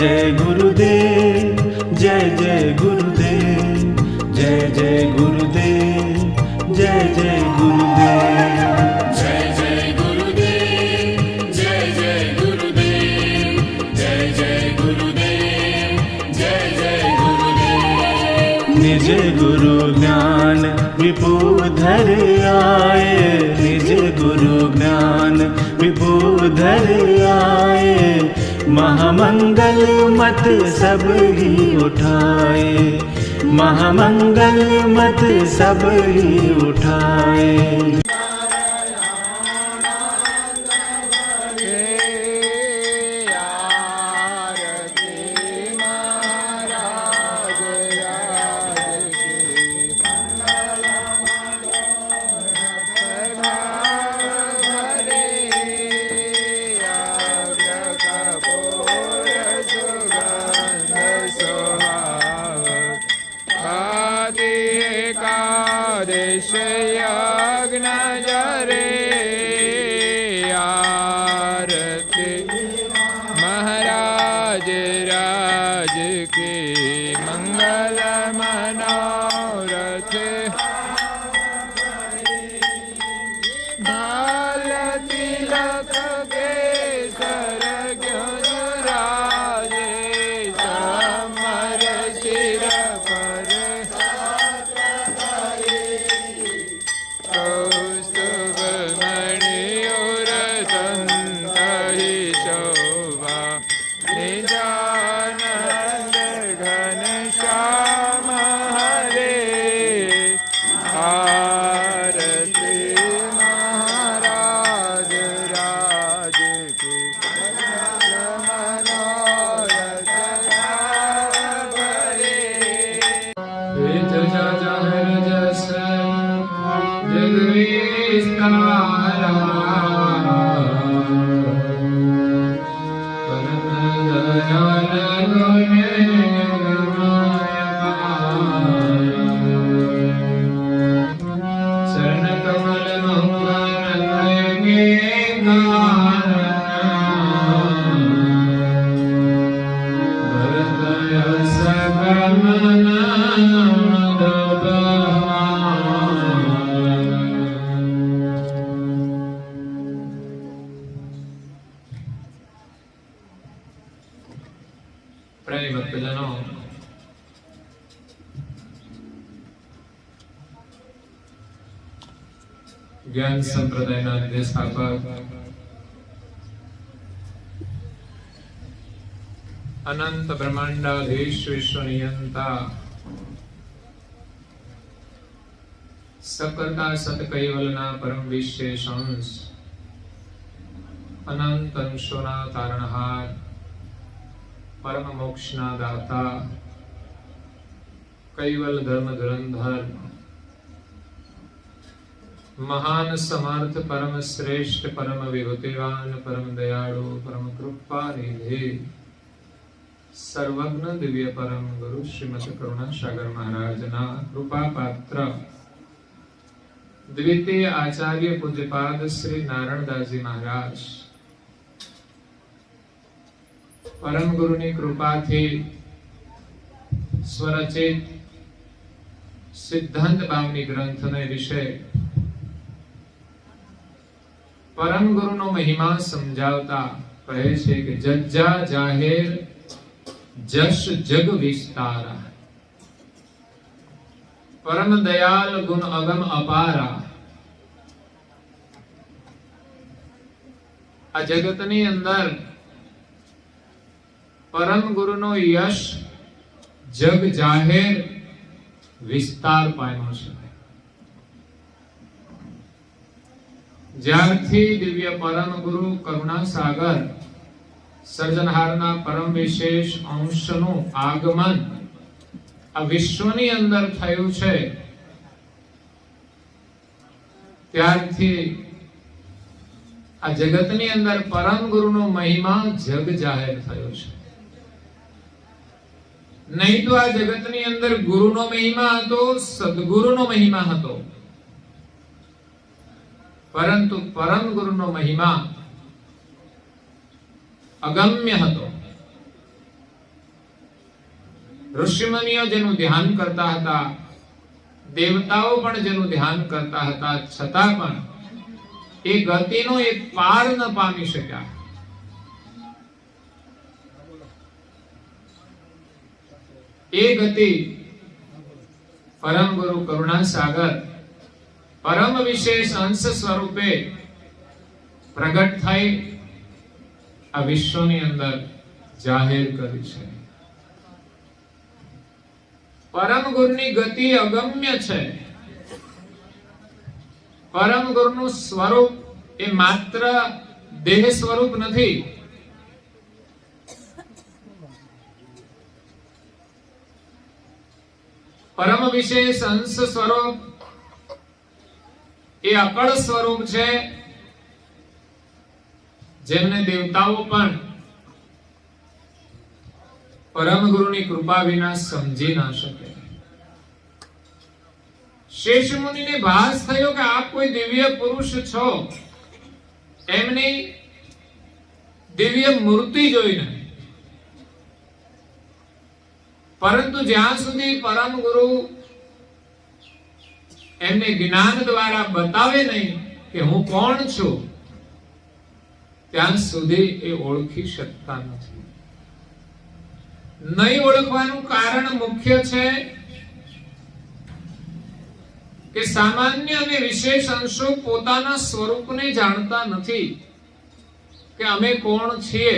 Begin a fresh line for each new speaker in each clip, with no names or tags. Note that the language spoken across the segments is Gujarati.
जय गुरुदेव, जय जय गुरुदेव, जय जय गुरुदेव, जय जय गुरुदेव,
जय जय गुरुदेव, जय जय गुरुदेव, जय जय गुरुदेव, जय जय गुरुदेव।
निज गुरु ज्ञान विपुधर आए, निज गुरु ज्ञान विपुधर आए, महामंगल मत सब ही उठाए, महामंगल मत सब ही उठाए।
महाराज राज के मंगल मनोरथ भाल तिलक केसर राजे समर सिर पर कौस्तुभ मणियोर दंत ही शोभा निजानंद घन श्याम हरे आरती महाराज राज की मनोरथ भरे वेद जहर जस जग विस्तारा परम दयाल गुण शरण कमल मंगल के भरत यश गमन प्रेमी भक्तजनों, ज्ञान संप्रदायના નિર્દેશક અનંત બ્રહ્માંડાધીશ વિશ્વનિયંતા સકર્તા સત કૈવલના પરમ વિશેષ અંશ અનંત અંશોના તારણહાર परम मोक्षना दाता कैवल धर्म धुरंधर महान समर्थ परम श्रेष्ठ परम विभूतिवान परम दयाळु परम कृपा निधि सर्वज्ञ दिव्य परम गुरु श्रीमद करुणा सागर महाराजना कृपा पात्र द्वितीय आचार्य पूज्यपाद श्री नारायणदासजी महाराज परम गुरु ની કૃપાથી સ્વરચિત સિદ્ધાંત ભાવની ગ્રંથને વિશે પરમ ગુરુનો મહિમા સમજાવતા કહે છે કે જજ્જા જાહેર જશ જગ વિસ્તારા પરમ દયાલ ગુણ અગમ અપારા। આ જગતની અંદર परम गुरु नो यश जग जाहेर विस्तार पाम्यो छे। ज्यारथी दिव्य परम गुरु करुणा सागर सर्जनहारना परम विशेष अंशनु आगमन आ विश्वनी अंदर थयुं छे त्यारथी आ जगतनी अंदर परम गुरुनो महिमा जग जाहेर थयो छे। नहीं तो आ जगतनी अंदर गुरुनो महिमा हतो, सद्गुरुनो महिमा हतो, परंतु परम गुरुनो महिमा अगम्य हतो। ઋષિમુનિઓ જેનું ધ્યાન કરતા હતા, દેવતાઓ પણ જેનું ધ્યાન કરતા હતા, છતાં પણ એ ગતિનો એ પાર ન પામી શક્યા. એ ગતિ પરમ ગુરુ કરુણા સાગર પરમ વિશેષ અંશ સ્વરૂપે પ્રગટ થઈ આ વિશ્વની અંદર જાહેર કરી છે. પરમ ગુરુની ગતિ અગમ્ય છે. પરમ ગુરુનું સ્વરૂપ એ માત્ર દેહ સ્વરૂપ નથી. પરમ વિશેષ અંશ સ્વરૂપ એ અકળ સ્વરૂપ છે, જેમને દેવતાઓ પણ પરમ ગુરુની કૃપા વિના સમજી ના શકે. શેષ મુનિને ભાસ થયો કે આપ કોઈ દિવ્ય પુરુષ છો, એમની દિવ્ય મૂર્તિ જોઈને. પરંતુ જ્યાં સુધી પરમ ગુરુ એમને જ્ઞાન દ્વારા બતાવે નહીં કે હું કોણ છું, ત્યાં સુધી એ ઓળખી શકતા નથી. નહીં ઓળખવાનું કારણ મુખ્ય છે કે સામાન્ય અને વિશેષ અંશો પોતાના સ્વરૂપને જાણતા નથી કે અમે કોણ છીએ.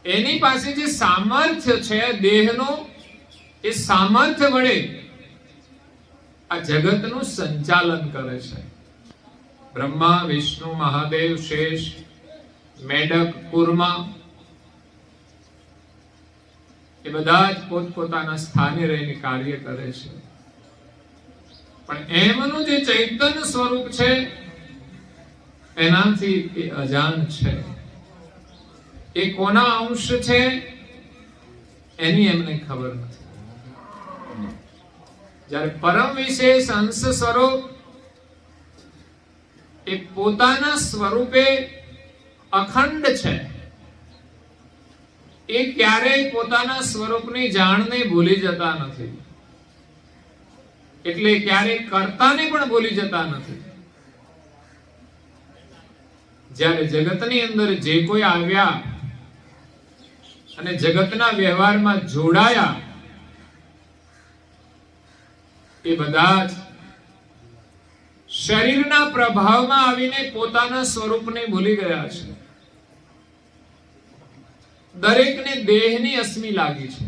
એની પાસે જે સામર્થ્ય છે દેહનો, એ સામર્થ્ય વડે આ જગતનું સંચાલન કરે છે. બ્રહ્મા, વિષ્ણુ, મહાદેવ, શેષ, મેઢક, કુર્મા એ બધા જ પોતપોતાના સ્થાને રહીને કાર્ય કરે છે. પણ એમનું જે ચૈતન્ય સ્વરૂપ છે એનાથી એ અજાણ છે. એ કોના અંશ છે એની એમને ખબર નથી. જ્યારે પરમ વિશેષ અંશ સ્વરૂપ એ પોતાના સ્વરૂપે અખંડ છે, એ ક્યારેય પોતાના સ્વરૂપની જાણને ભૂલી જતા નથી. એટલે ક્યારેય કર્તાને પણ ભૂલી જતા નથી. જ્યારે જગતની અંદર જે કોઈ આવ્યા અને જગતના વ્યવહારમાં જોડાયા, એ બધા જ શરીરના પ્રભાવમાં આવીને પોતાના સ્વરૂપને ભૂલી ગયા છે. દરેકને દેહની અસ્મિ લાગી છે.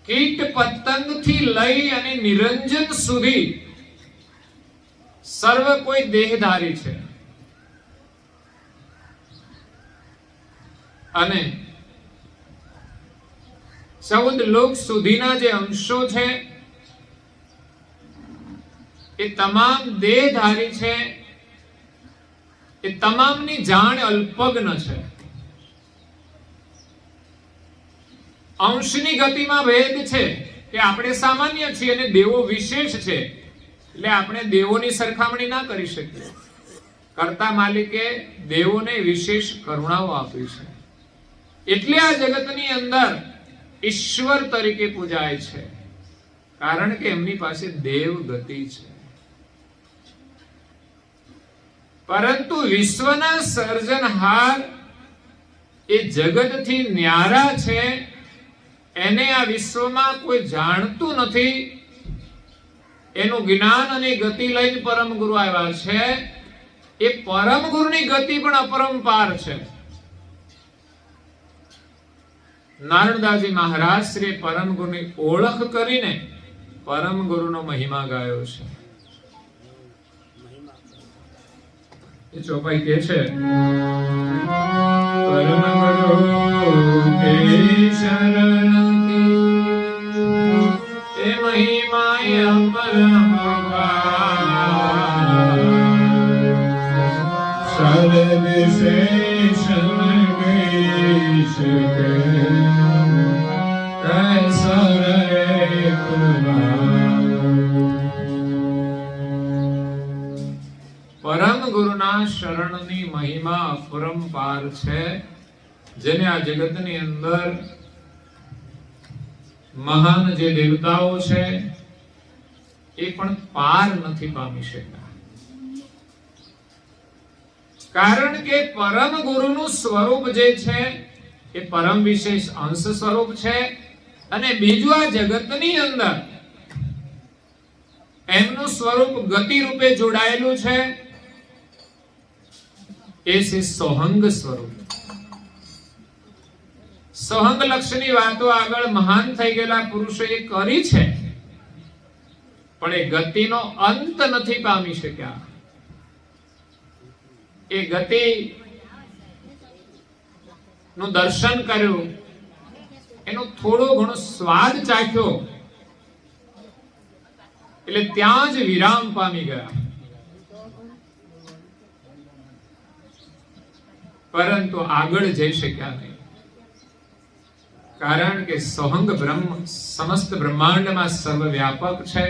કીટ પતંગથી લઈ અને નિરંજન સુધી સર્વ કોઈ દેહધારી છે. અને 14 લોક સુધીના જે અંશો છે એ તમામ દેહધારી છે. એ તમામની જાણ અલ્પગ્ન છે. અંશની ગતિમાં ભેદ છે કે આપણે સામાન્ય છીએ અને દેવો વિશેષ છે. એટલે આપણે દેવોની સરખામણી ના કરી શકીએ. કર્તા માલિકે દેવોને વિશેષ કરુણાઓ આપી છે. એટલે આ જગતની અંદર ઈશ્વર તરીકે પૂજાય છે, કારણ કે એમની પાસે દેવ ગતિ છે. પરંતુ વિશ્વના સર્જનહાર એ જગતથી ન્યારા છે. એને આ વિશ્વમાં કોઈ જાણતું નથી. એનું જ્ઞાન અને ગતિ લઈને પરમ ગુરુ આવ્યા છે. એ પરમ ગુરુની ગતિ પણ અપરંપાર છે. નારણદાસજી મહારાજ શ્રી પરમ ગુરુની ઓળખ કરીને પરમ ગુરુનો મહિમા ગાયો છે. એ ચોપાઈ કે છે, પરમ ગુરુ કે શરણ એ મહિમા અપરંપાર, સર્વ વિશેષ ગઈ શકે પરમ ગુરુના શરણની મહિમા અપરંપાર છે. જેને આ જગતની અંદર મહાન જે દેવતાઓ છે એ પણ પાર નથી પામી શક્યા. કારણ કે પરમ ગુરુનું સ્વરૂપ જે છે એ પરમ વિશેષ અંશ સ્વરૂપ છે, અને બીજું આ જગતની અંદર એમનું સ્વરૂપ ગતિ રૂપે જોડાયેલું છે, એ છે સોહંગ સ્વરૂપ. સોહંગ લક્ષની વાતો આગળ મહાન થઈ ગયેલા પુરુષોએ કરી છે, પણ એ ગતિનો અંત નથી પામી શક્યા. એ ગતિ નું દર્શન કર્યું, એનો થોડો ઘણો સ્વાદ ચાખ્યો, એટલે ત્યાં જ વિરામ પામી ગયા. પરંતુ આગળ જઈ શક્યા નહીં. કારણ કે સોહંગ બ્રહ્મ સમસ્ત બ્રહ્માંડમાં સર્વવ્યાપક છે.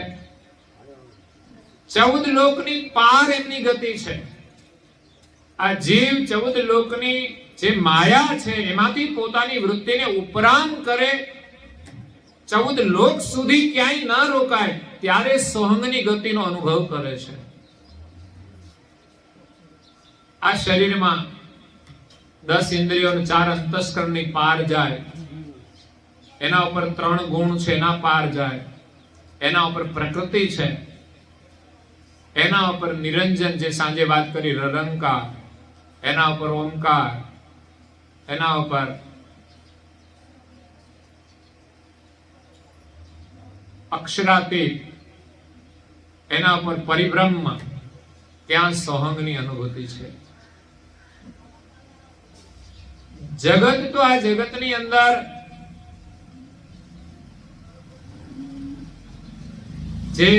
14 લોકની પાર એમની ગતિ છે. આ જીવ 14 લોકની જે માયા છે એમાંથી પોતાની વૃત્તિને ઉપરામ કરે, 14 લોક સુધી ક્યાંય ના રોકાય, ત્યારે સોહંગની ગતિનો અનુભવ કરે છે. આ શરીરમાં 10 ઇન્દ્રિયો 4 અંતસ્કરણની પાર જાય, એના ઉપર 3 ગુણ છે એના પાર જાય, એના ઉપર પ્રકૃતિ છે, એના ઉપર નિરંજન જે સાંજે વાત કરી રરંકાર, એના ઉપર ઓમકાર, એના ઉપર અક્ષરાતીત, એના ઉપર પરિબ્રહ્મ, ત્યાં સોહંગની અનુભૂતિ છે. જગત તો આ જગતની અંદર જે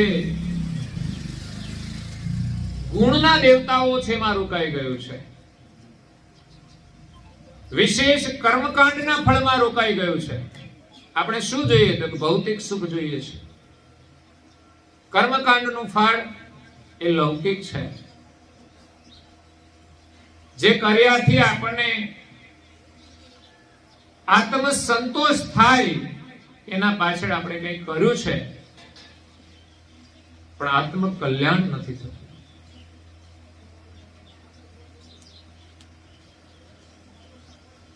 ગુણના દેવતાઓ છે એમાં રોકાઈ ગયું છે. વિશેષ કર્મકાંડના ફળમાં રોકાઈ ગયું છે. આપણે શું જોઈએ તો ભૌતિક સુખ જોઈએ છે. કર્મકાંડનું ફળ એ લૌકિક છે. જે કર્યાથી આપણને આત્મ સંતોષ થાય, એના પાછળ આપણે કંઈ કર્યું છે, પણ આત્મ કલ્યાણ નથી થતું.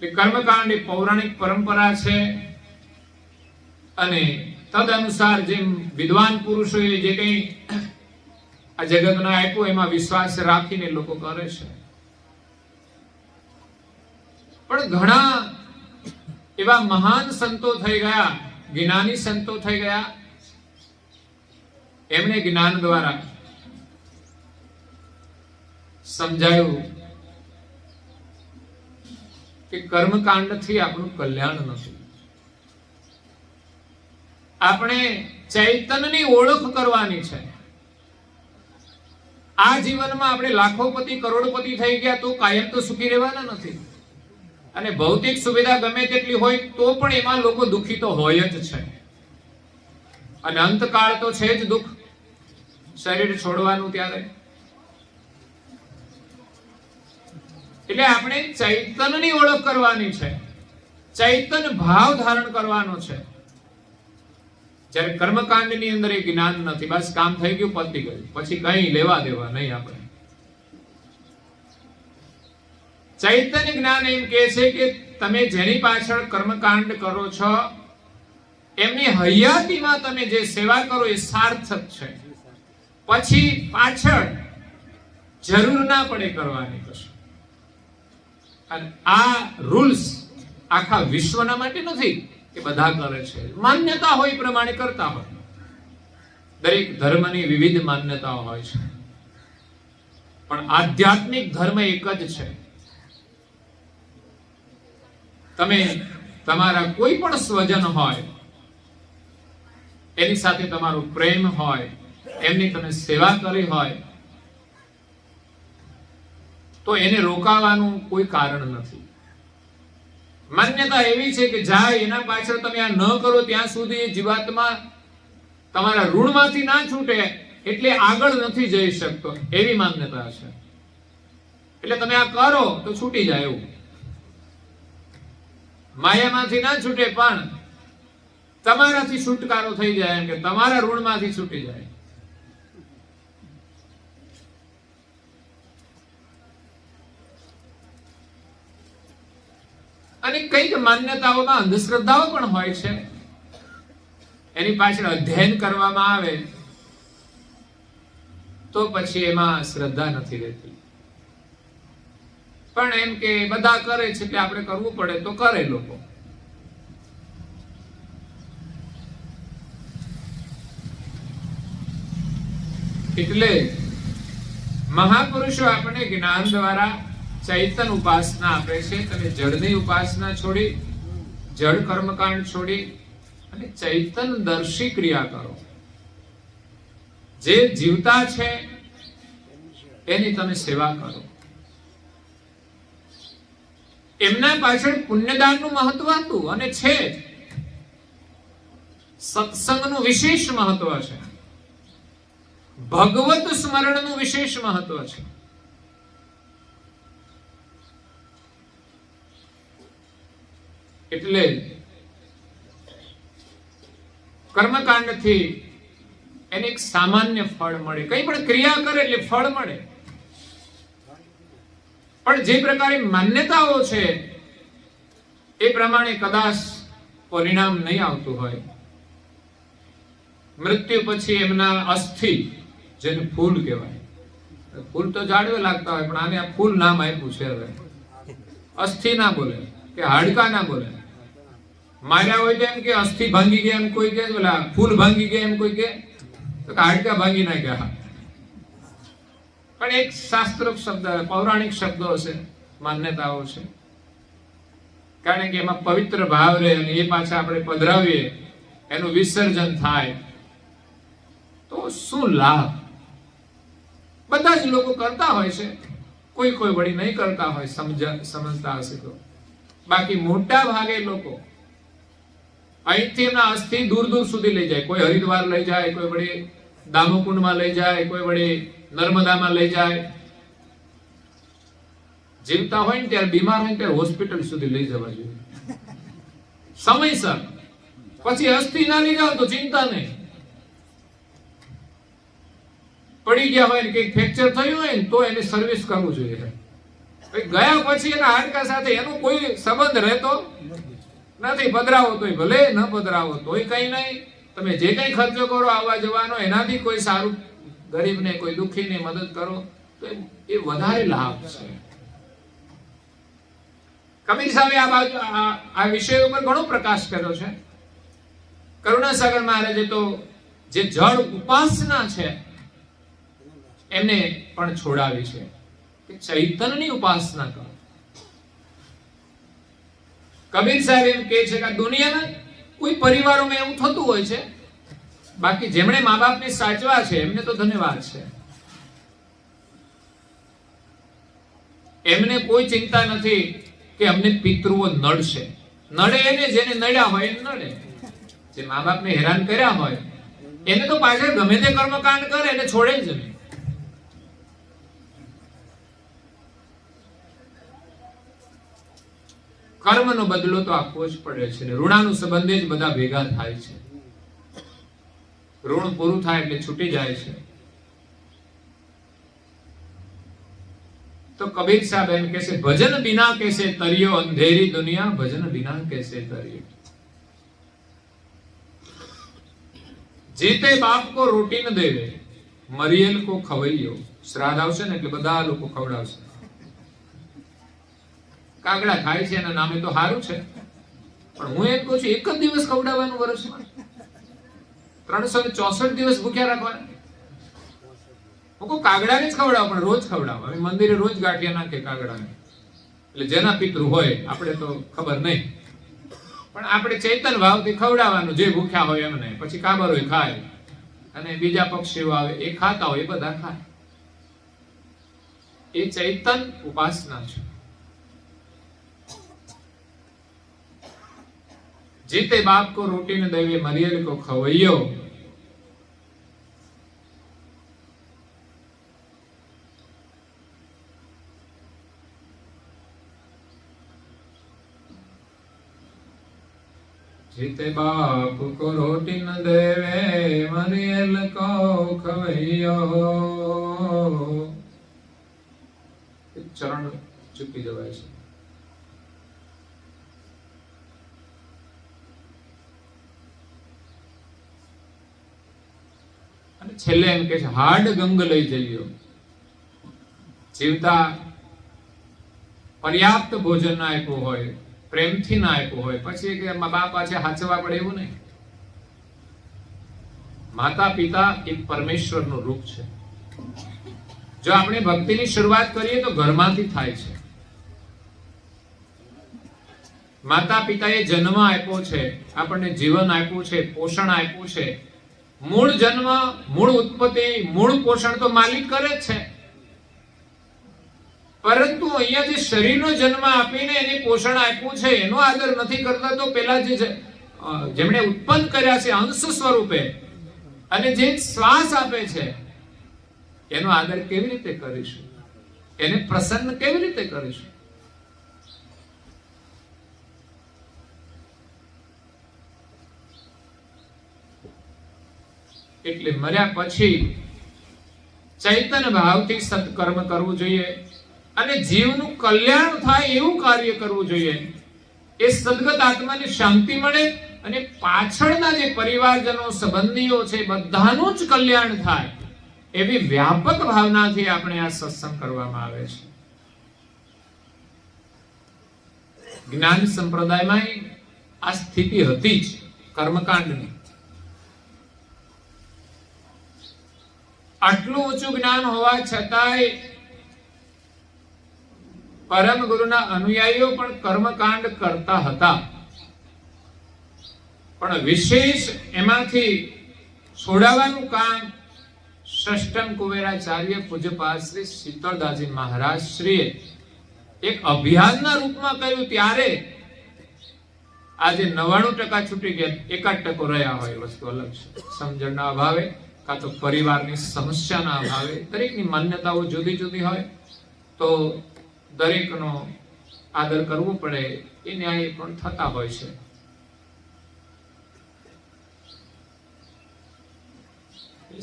કર્મકાંડ એ પૌરાણિક પરંપરા છે, અને તદ અનુસાર જેમ વિદ્વાન પુરુષોએ જે કંઈ આ જગતને આપ્યું એમાં વિશ્વાસ રાખીને લોકો કરે છે. પણ ઘણા એવા મહાન સંતો થઈ ગયા, જ્ઞાની સંતો થઈ ગયા, એમણે જ્ઞાન દ્વારા સમજાયું કે કર્મકાંડથી આપણું કલ્યાણ નથી. આપણે ચૈતન્યની ઓળખ કરવાની છે. આ જીવનમાં આપણે લાખોપતિ કરોડપતિ થઈ ગયા તો કાયમ તો સુખી રહેવાના નથી. અને ભૌતિક સુવિધા ગમે તેટલી હોય તો પણ એમાં લોકો દુઃખી તો હોય જ છે. અને અંતકાળ તો છે જ દુઃખ, શરીર છોડવાનું ત્યારે. એટલે આપણે ચૈતન્યની ઓળખ કરવાની છે, ચૈતન્ય ભાવ ધારણ કરવાનો છે. જ્યારે કર્મકાંડની અંદર એ જ્ઞાન નથી, બસ કામ થઈ ગયું, પતી ગયું, પછી કઈ લેવા દેવા નહીં. આપણે ચૈતન્ય જ્ઞાન એમ કહે છે કે તમે જેની પાછળ કર્મકાંડ કરો છો એમની હયાતીમાં તમે જે સેવા કરો એ સાર્થક છે. પછી પાછળ જરૂર ના પડે કરવાની કશું. અને આ રૂલ્સ આખા વિશ્વના માટે નથી કે બધા કરે છે. માન્યતા હોય પ્રમાણે કરતા હોય. દરેક ધર્મની વિવિધ માન્યતાઓ હોય છે, પણ આધ્યાત્મિક ધર્મ એક જ છે. તમે તમારા કોઈ પણ સ્વજન હોય, એની સાથે તમારો પ્રેમ હોય, એમની તમે સેવા કરી હોય, તો એને રોકાવાનું કોઈ કારણ નથી. માન્યતા એવી છે કે જાય એના પાછળ તમે આ ન કરો ત્યાં સુધી જીવાત્મા તમારા ઋણમાંથી ના છૂટે એટલે આગળ નથી જઈ શકતો, એવી માન્યતા છે. એટલે તમે આ કરો તો છૂટી જાય એવું. માયામાંથી ના છૂટે, પણ તમારાથી છુટકારો થઈ જાય, એમ કે તમારા ઋણમાંથી છૂટી જાય. અને કઈક માન્યતાઓમાં અંધશ્રદ્ધાઓ પણ હોય છે. એની પાછળ અધ્યયન કરવામાં આવે તો પછી એમાં શ્રદ્ધા નથી રહેતી. પણ એમ કે બધા કરે છે એટલે આપણે કરવું પડે તો કરે લોકો. એટલે મહાપુરુષો આપણે જ્ઞાન દ્વારા ચૈતન ઉપાસના આપે છે. તમે જળની ઉપાસના છોડી, જળ કર્મકાંડ છોડી અને ચૈતન દર્શી ક્રિયા કરો. જે જીવતા છે એની તમે સેવા કરો. એમના પાછળ પુણ્યદાનનું મહત્વ હતું અને છે. સત્સંગનું વિશેષ મહત્વ છે. ભગવત સ્મરણનું વિશેષ મહત્વ છે. એટલે કર્મકાંડથી એને એક સામાન્ય ફળ મળે. કઈ પણ ક્રિયા કરે એટલે ફળ મળે. પણ જે પ્રકારે માન્યતાઓ છે એ પ્રમાણે કદાચ પરિણામ નહીં આવતું હોય. મૃત્યુ પછી એમના અસ્થિ, જેને ફૂલ કહેવાય, ફૂલ તો જાડવે લાગતા હોય, પણ આને આ ફૂલ નામ આપ્યું છે. હવે અસ્થિ ના બોલે કે હાડકા ના બોલે. માર્યા હોય તો એમ કે અસ્થિ ભાંગી ગયા એમ કોઈ કે, બોલા ફૂલ ભાંગી ગયા એમ કોઈ કે, તો હાડકા ભાંગી નાખ્યા. પણ એક શાસ્ત્રોક્ત શબ્દ, પૌરાણિક શબ્દો છે, માન્યતાઓ છે. કારણ કે એમાં પવિત્ર ભાવ રહે અને એ પાછા આપણે પધરાવીએ, એનું વિસર્જન થાય તો શું લાભ? બધા જ લોકો કરતા હોય છે, કોઈ કોઈ વળી નહીં કરતા હોય, સમજતા હશે તો. બાકી મોટા ભાગે લોકો અહીંથી એમના અસ્થિ દૂર દૂર સુધી લઈ જાય. કોઈ હરિદ્વાર લઈ જાય, કોઈ વળી દામોકુંડમાં લઈ જાય, કોઈ વળી નર્મદામાં લઈ જાય. જીવતા હોય ને ત્યારે, બીમાર હોય ને ત્યારે હોસ્પિટલ સુધી લઈ જવા જોઈએ સમયસર. પછી અસ્થિ ના લઈ જાવ તો ચિંતા નહીં. પડી ગયા હોય ને કઈક ફ્રેક્ચર થયું હોય ને તો એને સર્વિસ કરવું જોઈએ. ગયા પછી એના હાડકા સાથે એનો કોઈ સંબંધ રહેતો નથી. પધરાવો તોય ભલે, ન પધરાવો તોય કઈ નહીં. તમે જે કઈ ખર્ચો કરો આવવા જવાનો, એનાથી કોઈ સારું ગરીબને, કોઈ દુઃખીને મદદ કરો તો એ વધારે લાભ છે. કબીર સાહેબે આ બાજુ આ વિષય ઉપર ઘણો પ્રકાશ કર્યો છે. કરુણાસાગર મહારાજે તો જે જળ ઉપાસના છે એમને પણ છોડાવી છે કે ચૈતન્યની ઉપાસના કરો. કબીર સાહેબ એમ કહે છે કે દુનિયાના કોઈ પરિવારોમાં એવું થતું હોય છે, બાકી જેમણે મા બાપને સાચવા છે એમને તો ધન્યવાદ છે. એમને કોઈ ચિંતા નથી કે અમને પિતૃઓ નડશે. નડે એને, જેને નડ્યા હોય એને નડે. જે મા બાપને હેરાન કર્યા હોય એને તો પાછળ ગમે તે કર્મકાંડ કરે એને છોડે જ નહીં. કર્મનો બદલો તો આપવો જ પડે છે. ઋણાનું સંબંધે જ બધા ભેગા થાય છે. ઋણ પૂરું થાય એટલે છૂટી જાય છે. તો કબીર સાહેબ એમ કહે છે, ભજન બિના कैसे तरियो अंधेरी दुनिया, भजन बिना कैसे तरियो. જીતે બાપ કો રોટી ન દેવે, મરિયેલ કો ખવૈયો. શ્રાદ્ધ આવશે ને એટલે બધા લોકો ખવડાવશે. કાગડા ખાય છે એના નામે તો સારું છે, પણ હું એમ કહું છું એક જ દિવસ ખવડાવવાનું વર્ષમાં, 364 દિવસ ભૂખ્યા રાખવાના. હું કહું કાગડાને જ ખવડાવો, પણ રોજ ખવડાવો. હવે મંદિરે રોજ ગાંઠિયા નાખે કાગડાને, એટલે જેના પિતૃ હોય આપણે તો ખબર નહીં, પણ આપણે ચૈતન ભાવથી ખવડાવવાનું જે ભૂખ્યા હોય એમને. પછી કાબર હોય ખાય, અને બીજા પક્ષીઓ આવે એ ખાતા હોય, એ બધા ખાય. એ ચૈતન ઉપાસના છે. જીતે બાપ કો રોટી ન દેવે, મરિયેલ કો ખવૈયો. જીતે બાપ કો રોટી ન દેવે મરિયલ કો ખવૈયો. ચરણ ચૂકી જવાય છે. અને છેલ્લે એમ કે છે હાડ ગંગ લઈ જઈયો. જીવતા પર્યાપ્ત ભોજન ના આપ્યું હોય, પ્રેમથી ના આપ્યું હોય, પછી કે બાપ પાછે હાચવા પડે એવું નહીં. માતા પિતા એક પરમેશ્વરનું રૂપ છે. જો આપણે ભક્તિની શરૂઆત કરીએ તો ઘરમાંથી થાય છે. માતા પિતાએ જન્મ આપ્યો છે, આપણને જીવન આપ્યું છે, પોષણ આપ્યું છે. મૂળ જન્મ, મૂળ ઉત્પત્તિ, મૂળ પોષણ તો માલિક કરે જ છે. પરંતુ અહીંયા જે શરીરનો જન્મ આપીને એને પોષણ આપ્યું છે એનો આદર નથી કરતા તો પેલા જેમણે ઉત્પન્ન કર્યા છે અંશ સ્વરૂપે અને જે શ્વાસ આપે છે એનો આદર કેવી રીતે કરીશું? એને પ્રસન્ન કેવી રીતે કરીશું? એટલે મર્યા પછી ચૈતન્ય ભાવથી સત્કર્મ કરવું જોઈએ અને જીવનું કલ્યાણ થાય એવું કાર્ય કરવું જોઈએ. એ સદગત આત્માને શાંતિ મળે અને પાછળના જે પરિવારજનો, સંબંધીઓ છે બધાનું જ કલ્યાણ થાય એવી વ્યાપક ભાવનાથી આપણે આ સત્સંગ કરવામાં આવે છે. જ્ઞાન સંપ્રદાયમાં આ સ્થિતિ હતી જ કર્મકાંડની. આટલું ઊંચું જ્ઞાન હોવા છતાંય પરમ ગુરુના અનુયાયીઓ પણ કર્મકાંડ કરતા હતા. પણ વિશેષ એમાંથી છોડાવવાનું કામ ષષ્ટમ કુબેરાચાર્ય પૂજ્યપાદ શ્રી શીતળદાસજી મહારાજ શ્રીએ એક અભિયાનના રૂપમાં કર્યું. ત્યારે આજે 99% છૂટી ગયા, 1% રહ્યા હોય વસ્તુ અલગ છે. સમજણના અભાવે કાં તો પરિવારની સમસ્યાના અભાવે, દરેકની માન્યતાઓ જુદી જુદી હોય તો દરેકનો આદર કરવો પડે એ ન્યાય પણ થતા હોય છે.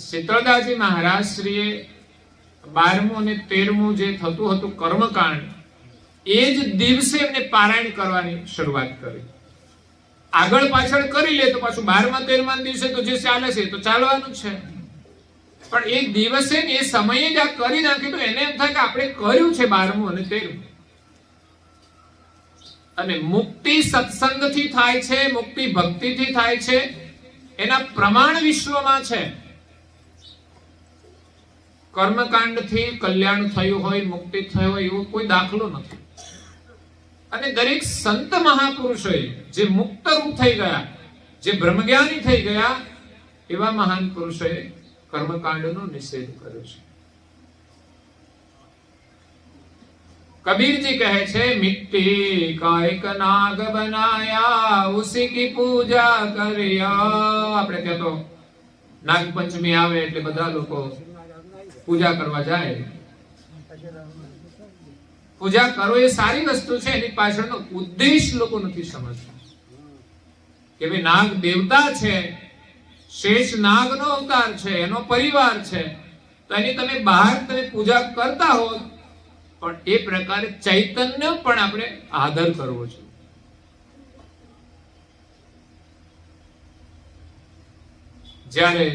શીતળદાસજી મહારાજ શ્રીએ 12મું અને 13મું જે થતું હતું કર્મકાંડ એ જ દિવસે એમને પારાયણ કરવાની શરૂઆત કરી. આગળ પાછળ કરી લે તો પાછું 12મા 13મા દિવસે તો જે ચાલે છે તો ચાલવાનું જ છે. પણ એક દિવસે એ સમયે જ આ કરી નાખ્યું તો એને એમ થાય કે આપણે કર્યું છે 12મું અને 13મું. અને મુક્તિ સત્સંગથી થાય છે, મુક્તિ ભક્તિથી થાય છે, એના પ્રમાણ વિશ્વમાં છે. કર્મકાંડથી કલ્યાણ થયું હોય, મુક્તિ થઈ હોય એવો કોઈ દાખલો નથી. અને દરેક સંત મહાપુરુષોએ જે મુક્ત રૂપ થઈ ગયા, જે બ્રહ્મજ્ઞાની થઈ ગયા, એવા મહાન પુરુષોએ કર્મકાંડનો નિષેધ કર્યો છે. કબીરજી કહે છે મિટ્ટી કા એક નાગ બનાયા ઉસી કી પૂજા કર્યા. આપણે ત્યાં તો નાગપંચમી આવે એટલે બધા લોકો પૂજા કરવા જાય. પૂજા કરો એ સારી વસ્તુ છે, એની પાછળનો ઉદ્દેશ લોકો નથી સમજતા કે ભાઈ નાગ દેવતા છે, શેષ નાગનો અવતાર છે, એનો પરિવાર છે, તો એની તમે બહાર તમે પૂજા કરતા હો પણ એ પ્રકારે ચૈતન્ય પણ આપણે આદર કરવો છે. જ્યારે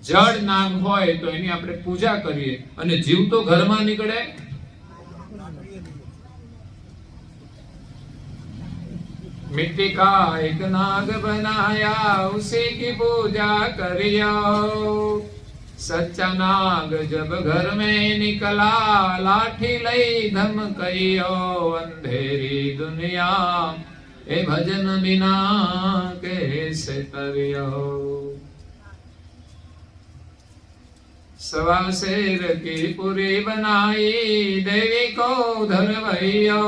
જળ નાગ હોય તો એની આપણે પૂજા કરીએ અને જીવ તો ઘરમાં નીકળે. मिट्टी का एक नाग बनाया उसी की पूजा करियो. सच्चा नाग जब घर में निकला लाठी लई धमकइयो. अंधेरी दुनिया ए भजन बिना कैसे तरियो. सवा शेर की पूरी बनाई देवी को धरवइयो.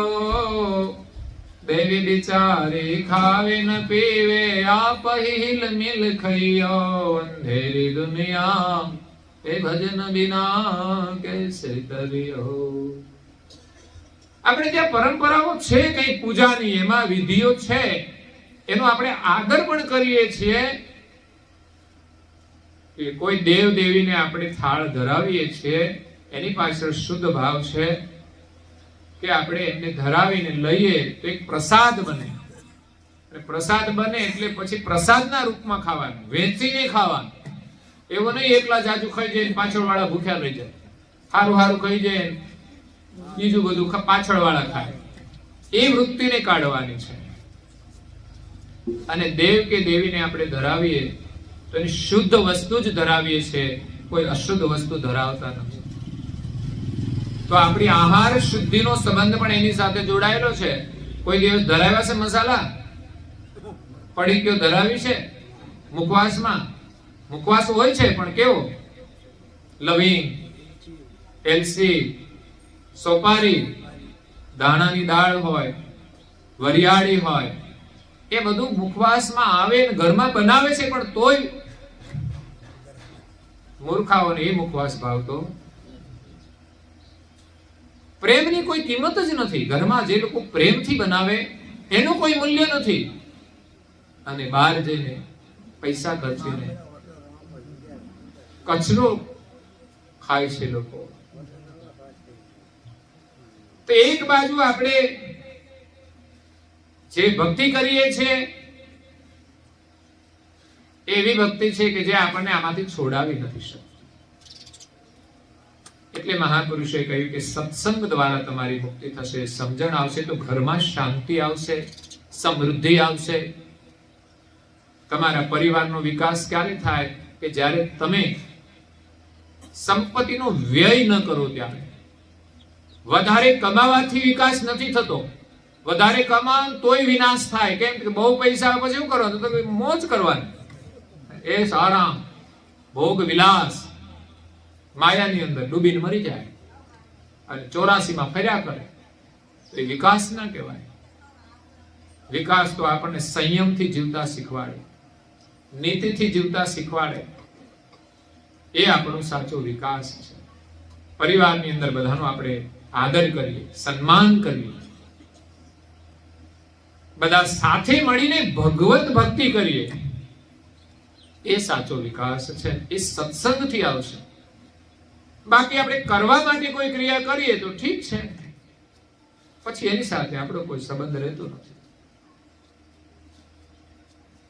देवी बिचारी खावे न पीवे आप ही हिल मिल खइयो. अंधेरी दुनिया ए भजन बिना कैसे तरियो. આપણે ત્યાં પરંપરાઓ છે કઈ પૂજાની, એમાં વિધિઓ છે, એનો આપણે આદર પણ કરીએ છીએ કે કોઈ દેવ દેવીને આપણે થાળ ધરાવીએ છીએ એની પાછળ શુદ્ધ ભાવ છે કે આપણે એમને ધરાવીને લઈએ તો એક પ્રસાદ બને. અને પ્રસાદ બને એટલે પછી પ્રસાદના રૂપમાં ખાવાનું, વેચીને ખાવાનું. એવું નહીં એકલા જાજુ ખાઈ જાય પાછળ વાળા ભૂખ્યા રહી જાય, સારું સારું ખાઈ જાય બીજું બધું પાછળ વાળા ખાય. એ વૃત્તિને કાઢવાની છે. અને દેવ કે દેવીને આપણે ધરાવીએ તો એની શુદ્ધ વસ્તુ જ ધરાવીએ છીએ, કોઈ અશુદ્ધ વસ્તુ ધરાવતા નથી. તો આપણી આહાર શુદ્ધિનો સંબંધ પણ એની સાથે જોડાયેલો છે. કોઈ દિવસ ધરાવ્યા છે મસાલા, પડીકીઓ ધરાવી છે મુખવાસમાં? મુખવાસ હોય છે પણ કેવો? લવિંગ, એલસી, સોપારી, દાણાની દાળ હોય, વરિયાળી હોય, એ બધું મુખવાસમાં આવે, ઘરમાં બનાવે છે પણ તોય મૂર્ખાઓને એ મુખવાસ ભાવતો. પ્રેમની કોઈ કિંમત જ નથી. ઘરમાં જે લોકો પ્રેમથી બનાવે એનું કોઈ મૂલ્ય નથી, અને બહાર જઈને પૈસા ખર્ચીને કચરો ખાય છે લોકો. તો એક બાજુ આપણે જે ભક્તિ કરીએ છીએ એવી ભક્તિ છે કે જે આપણને આમાંથી છોડાવી નથી શકતી. એટલે મહાપુરુષે કહ્યું કે સત્સંગ દ્વારા તમારી મુક્તિ થશે, સમજણ આવશે તો ઘરમાં શાંતિ આવશે, સમૃદ્ધિ આવશે. તમારા પરિવારનો વિકાસ ક્યારે થાય? કે જ્યારે તમે સંપત્તિનો વ્યય ન કરો ત્યારે. વધારે કમાવાથી વિકાસ નથી થતો, વધારે કમાવ તોય વિનાશ થાય. કેમ કે બહુ પૈસા પછી શું કરવાનું? તો મોજ કરવાની, એ આરામ, ભોગ વિલાસ, માયાની અંદર ડૂબીને મરી જાય અને 84 માં ફર્યા કરે. તો એ વિકાસ ના કહેવાય. વિકાસ તો આપણને સંયમથી જીવતા શીખવાડે, નીતિથી જીવતા શીખવાડે. એ આપણો સાચો વિકાસ છે. પરિવારની અંદર બધાનો આપણે આદર કરીએ, સન્માન કરીએ, બધા સાથે મળીને ભગવત ભક્તિ કરીએ, એ સાચો વિકાસ છે. એ સત્સંગથી આવશે. બાકી આપણે કરવા માટે કોઈ ક્રિયા કરીએ તો ઠીક છે, પછી એની સાથે આપણો કોઈ સંબંધ રહેતો નથી.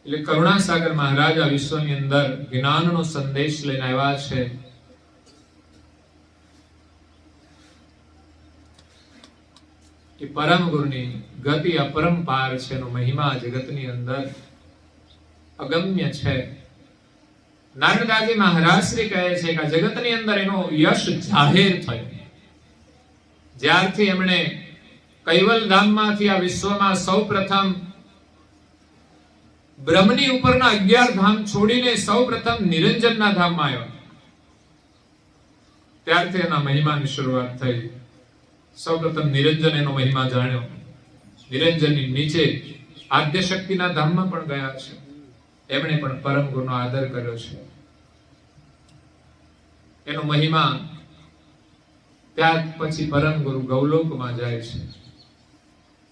એટલે કરુણાસાગર મહારાજ આ વિશ્વની અંદર જ્ઞાનનો સંદેશ લઈને આવ્યા છે. એ પરમ ગુરુની ગતિ અપરંપાર છે, એનો મહિમા જગતની અંદર અગમ્ય છે. નારદાજી મહારાજ શ્રી કહે છે કે જગતની અંદર એનો યશ જાહેર થયો જ્યારથી એમણે કૈવલ ધામમાંથી આ વિશ્વમાં સૌપ્રથમ બ્રહ્મની ઉપરના 11 ધામ છોડીને સૌપ્રથમ નિરંજનના ધામમાં આવ્યા. ત્યારથી એના મહિમાની શરૂઆત થઈ. સૌપ્રથમ નિરંજન એનો મહિમા જાણ્યો. નિરંજનની નીચે આદ્ય શક્તિના ધામમાં પણ ગયા છે. એમણે પણ પરમ ગુરુનો આદર કર્યો છે. એનો મહિમા ત્યાર પછી પરમ ગુરુ ગૌલોકમાં જાય છે.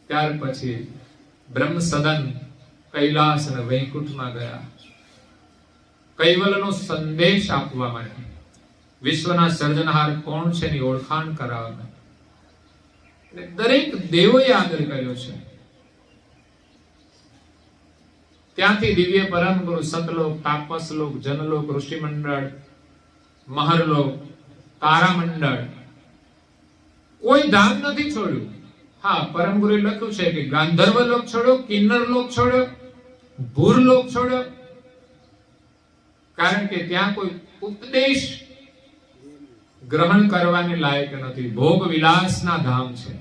ત્યાર પછી બ્રહ્મ સદન કૈલાસ અને વૈકુંઠમાં ગયા કૈવલનો સંદેશ આપવા માટે, વિશ્વના સર્જનહાર કોણ છે એની ઓળખાણ કરાવવા માટે. દરેક દેવોએ આદર કર્યો છે. ત્યાંથી દિવ્ય પરમ ગુરુ સતલોક, તાપસલોક, જનલોક, ઋષિ મંડળ, મહરલોક, તારામંડળ, કોઈ ધામ નથી છોડ્યું. હા, પરમ ગુરુએ લખ્યું છે કે ગાંધર્વ લોક છોડ્યો, કિન્નર લોક છોડ્યો, ભૂર લોક છોડ્યો, કારણ કે ત્યાં કોઈ ઉપદેશ ગ્રહણ કરવાને લાયક નથી. ભોગ વિલાસના ધામ છે.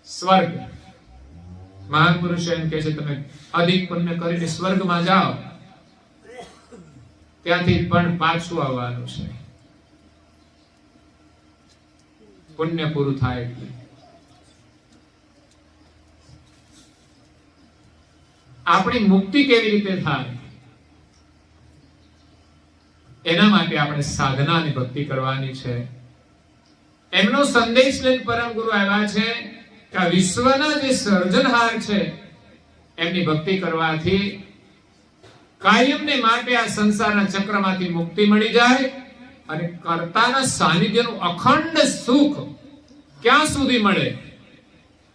સ્વર્ગ, મહાપુરુષો એમ કહે છે તમે અધિક પુણ્ય કરીને સ્વર્ગમાં જાઓ, ત્યાંથી પણ પાછું આવવાનું છે. પુણ્ય પૂરું થાય એટલે. આપણી મુક્તિ કેવી રીતે થાય એના માટે આપણે સાધના અને ભક્તિ કરવાની છે. એમનો સંદેશ લઈને પરમ ગુરુ આવ્યા છે કે આ વિશ્વના જે સર્જનહાર છે એમની ભક્તિ કરવાથી કાયમને માટે આ સંસારના ચક્રમાંથી મુક્તિ મળી જાય અને કર્તાના સાનિધ્યનું અખંડ સુખ ક્યાં સુધી મળે?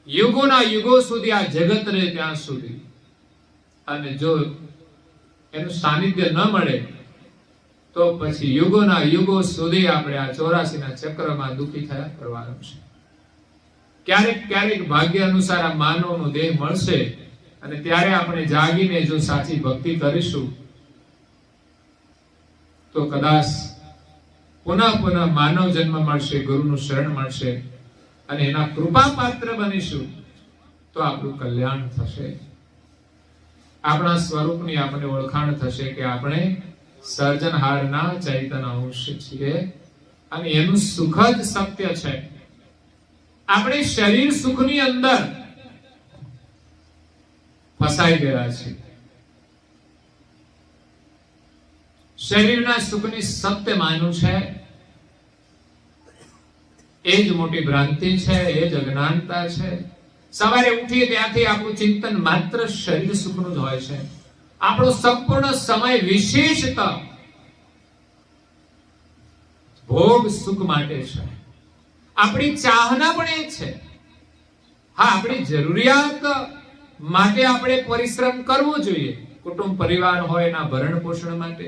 યુગોના યુગો સુધી, આ જગત રહે ત્યાં સુધી. અને જો એનું સાનિધ્ય ન મળે તો પછી યુગોના યુગો સુધી આપણે આ 84 ના ચક્રમાં દુઃખી થયા કરવાનું છે. ક્યારેક ક્યારેક ભાગ્ય અનુસાર આ માનવનો દેહ મળશે અને ત્યારે આપણે જાગીને જો સાચી ભક્તિ કરીશું તો કદાચ પુનઃ માનવ જન્મ મળશે, ગુરુનું શરણ મળશે અને એના કૃપા પાત્ર બનીશું તો આપણું કલ્યાણ થશે. આપણા સ્વરૂપની આપણે ઓળખાણ થશે કે આપણે સર્જનહારના ચૈતન્ય અંશ છીએ અને એનું સુખ જ સત્ય છે. આપણે શરીર સુખની અંદર ફસાઈ ગયા છે. શરીરના સુખની સત્ય માન્યું છે એ જ મોટી ભ્રાંતિ છે, એ જ અજ્ઞાનતા છે. સવારે ઉઠીએ ત્યાંથી આપણું ચિંતન માત્ર શરીર સુખનું જ હોય છે. આપણો સંપૂર્ણ સમય વિશેષત ભોગ સુખ માટે છે. આપણી ચાહના પણ એ છે. હા, આપણી જરૂરિયાત માટે આપણે પરિશ્રમ કરવો જોઈએ, કુટુંબ પરિવાર હોય એના ભરણ પોષણ માટે.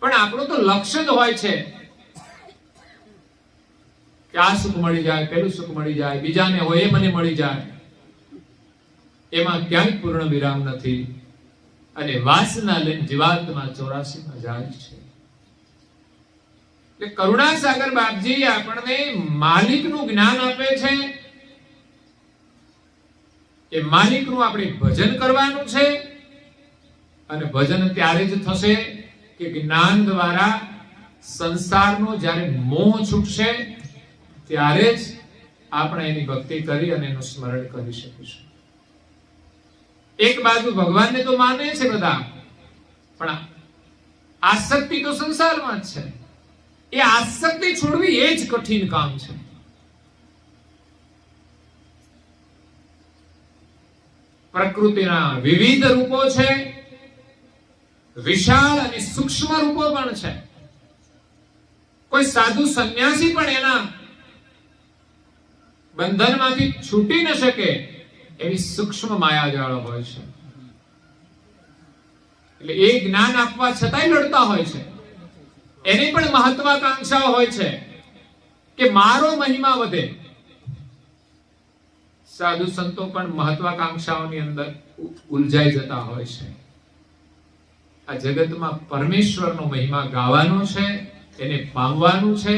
પણ આપણું તો લક્ષ્ય જ હોય છે કે આ સુખ મળી જાય, પેલું સુખ મળી જાય, બીજાને હોય એ મને મળી જાય. એમાં ક્યાંય પૂર્ણ વિરામ નથી અને વાસના લઈને જીવાત્મા 84 માં જાય છે. એટલે કરુણાસાગર બાપજી આપણને માલિકનું જ્ઞાન આપે છે. એ માલિકનું આપણે ભજન કરવાનું છે અને ભજન ત્યારે જ થશે કે જ્ઞાન દ્વારા સંસારનો જ્યારે મોહ છૂટશે ત્યારે જ આપણે એની ભક્તિ કરી અને એનું સ્મરણ કરી શકીશું. એક બાજુ ભગવાનને તો માને છે બધા, પણ આસક્તિ તો સંસારમાં જ છે. એ આસક્તિ છોડવી એ જ કઠિન કામ છે. પ્રકૃતિના વિવિધ રૂપો છે, વિશાળ અને સૂક્ષ્મ રૂપો પણ છે. કોઈ સાધુ સંન્યાસી પણ એના બંધનમાંથી છૂટી ન શકે એવી સૂક્ષ્મ માયાજાળ હોય છે. એટલે એ જ્ઞાન આપવા છતાંય લડતા હોય છે. એની પણ મહત્વાકાંક્ષા હોય છે કે મારો મહિમા વધે. સાધુ સંતો પણ મહત્વાકાંક્ષાઓની અંદર ઉલઝાઈ જતા હોય છે. આ જગતમાં પરમેશ્વરનો મહિમા ગાવાનો છે, એને પામવાનું છે.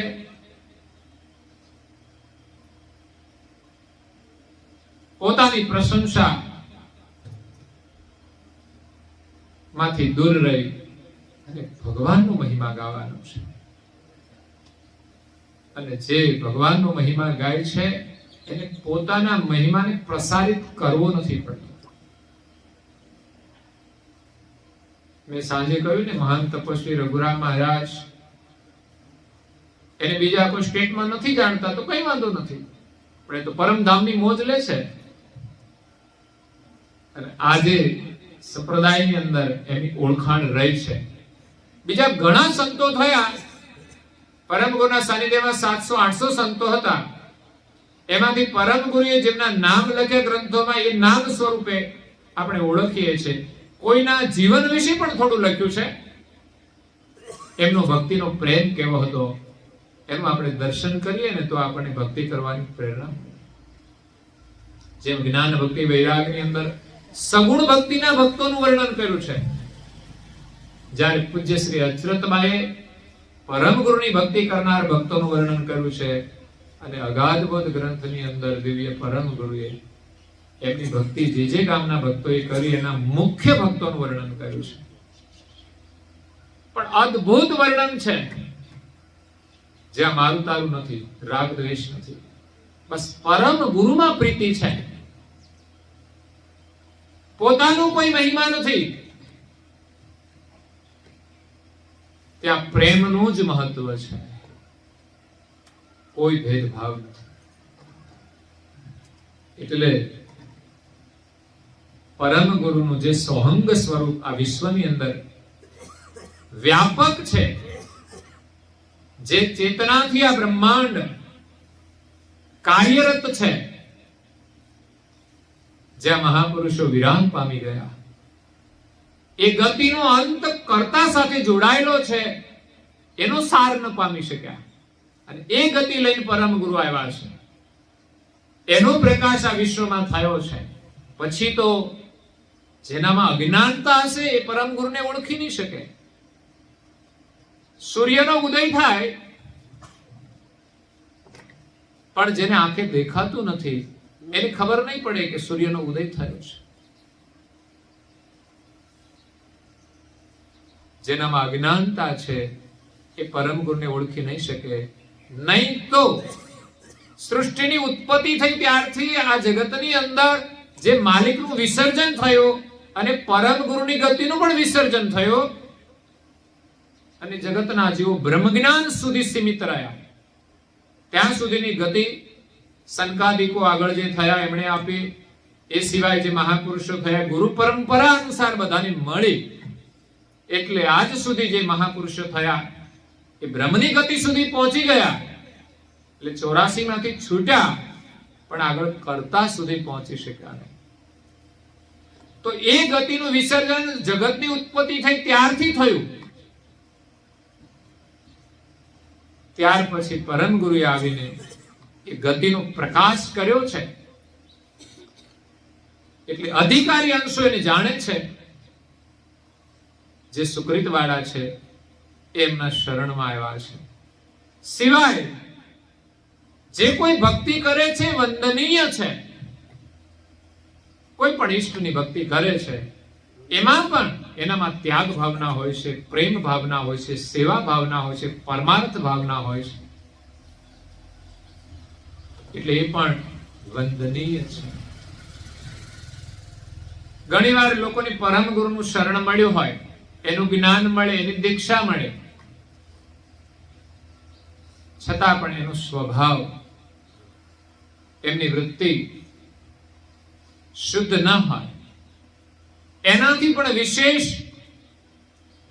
પોતાની પ્રશંસા માંથી દૂર રહી અને ભગવાનનો મહિમા ગાવાનો છે. અને જે ભગવાનનો મહિમા ગાય છે એને પોતાના મહિમાને પ્રસારિત કરવો નથી પડતો. મેં સાંજે કહ્યું ને, મહાન તપસ્વી રઘુરામ મહારાજ એને બીજા કોઈ સ્ટેટમાં નથી જાણતા તો કઈ વાંધો નથી, પણ એ તો પરમધામની મોજ લે છે. અને આજે સંપ્રદાયની અંદર એની ઓળખાણ રહી છે. બીજા ઘણા સંતો થયા, પરમ ગુરુના સાનિધ્યમાં 700-800 સંતો હતા. એમાંથી પરમ ગુરુએ જેમના નામ લખ્યા ગ્રંથોમાં એ નામ સ્વરૂપે આપણે ઓળખીએ છીએ. કોઈના જીવન વિશે પણ થોડું લખ્યું છે. એમનો ભક્તિનો પ્રેમ કેવો હતો એનું આપણે દર્શન કરીએ ને તો આપણને ભક્તિ કરવાની પ્રેરણા. જેમ જ્ઞાન ભક્તિ વૈરાગની અંદર સગુણ ભક્તિના ભક્તોનું વર્ણન કર્યું છે, જ્યારે પૂજ્ય શ્રી અચરતબાએ પરમ ગુરુની ભક્તિ કરનાર ભક્તોનું વર્ણન કર્યું છે, અને અગાધબોધ ગ્રંથની અંદર દિવ્ય પરમ ગુરુએ એમની ભક્તિ જે ગામના ભક્તોએ કરી એના મુખ્ય ભક્તોનું વર્ણન કર્યું છે. પણ અદ્ભુત વર્ણન છે જ્યાં મારું તારું નથી, રાગ દ્વેષ નથી, બસ પરમ ગુરુમાં પ્રીતિ છે. પોતાનું કોઈ મહિમા નથી, ત્યાં પ્રેમનું જ મહત્વ છે, કોઈ ભેદભાવ નથી. એટલે પરમ ગુરુનું જે સોહંગ સ્વરૂપ આ વિશ્વની અંદર વ્યાપક છે, જે ચેતનાથી આ બ્રહ્માંડ કાર્યરત છે, જ્યાં મહાપુરુષો વિરામ પામી ગયા, એ ગતિનો અંત કર્તા સાથે જોડાયેલો છે, એનો સાર ન પામી શક્યા. અને એ ગતિ લઈને પરમ ગુરુ આવ્યા છે, એનો પ્રકાશ આ વિશ્વમાં થયો છે. પછી તો જેનામાં અજ્ઞાનતા હશે એ પરમ ગુરુને ઓળખી નહીં શકે. સૂર્યનો ઉદય થાય પણ જેને આંખે દેખાતું નથી એને ખબર નહીં પડે કે સૂર્યનો ઉદય થયો છે. જેનામાં અજ્ઞાનતા છે એ પરમ ગુરુને ઓળખી નહીં શકે. નહીં તો સૃષ્ટિની ઉત્પત્તિ થઈ ત્યારથી આ જગતની અંદર જે માલિકનું વિસર્જન થયું અને પરમ ગુરુની ગતિનું પણ વિસર્જન થયું અને જગતના જીવો બ્રહ્મ જ્ઞાન સુધી સીમિત રહ્યા. ત્યાં સુધીની ગતિ સંકાદિકો આગળ જે થયા એમણે આપી, એ સિવાય જે મહાપુરુષો થયા ગુરુ પરંપરા અનુસાર બધાને મળી, એટલે આજ સુધી જે મહાપુરુષો થયા એ બ્રહ્મની ગતિ સુધી પહોંચી ગયા. એટલે 84 માંથી છૂટ્યા પણ આગળ કરતા સુધી પહોંચી શક્યા નહીં. તો એ ગતિનું વિસર્જન જગતની ઉત્પત્તિ થઈ ત્યારથી થયું. ત્યાર પછી પરમ ગુરુએ આવીને એ ગતિનો પ્રકાશ કર્યો છે. એટલે અધિકારી અંશો એને જાણે છે. જે સુકૃત વાળા છે એમના શરણમાં આવ્યા છે. સિવાય જે કોઈ ભક્તિ કરે છે વંદનીય છે. કોઈ પણ ઈષ્ટની ભક્તિ કરે છે એમાં પણ એનામાં ત્યાગ ભાવના હોય છે, પ્રેમ ભાવના હોય છે, સેવા ભાવના હોય છે, પરમાર્થ ભાવના હોય છે. એટલે એ પણ વંદનીય છે. ઘણીવાર લોકોની પરમ ગુરુનું શરણ મળ્યું હોય, એનું જ્ઞાન મળે, એની દીક્ષા મળે, છતાં પણ એનો સ્વભાવ, એમની વૃત્તિ શુદ્ધ ન હોય. એનાથી પણ વિશેષ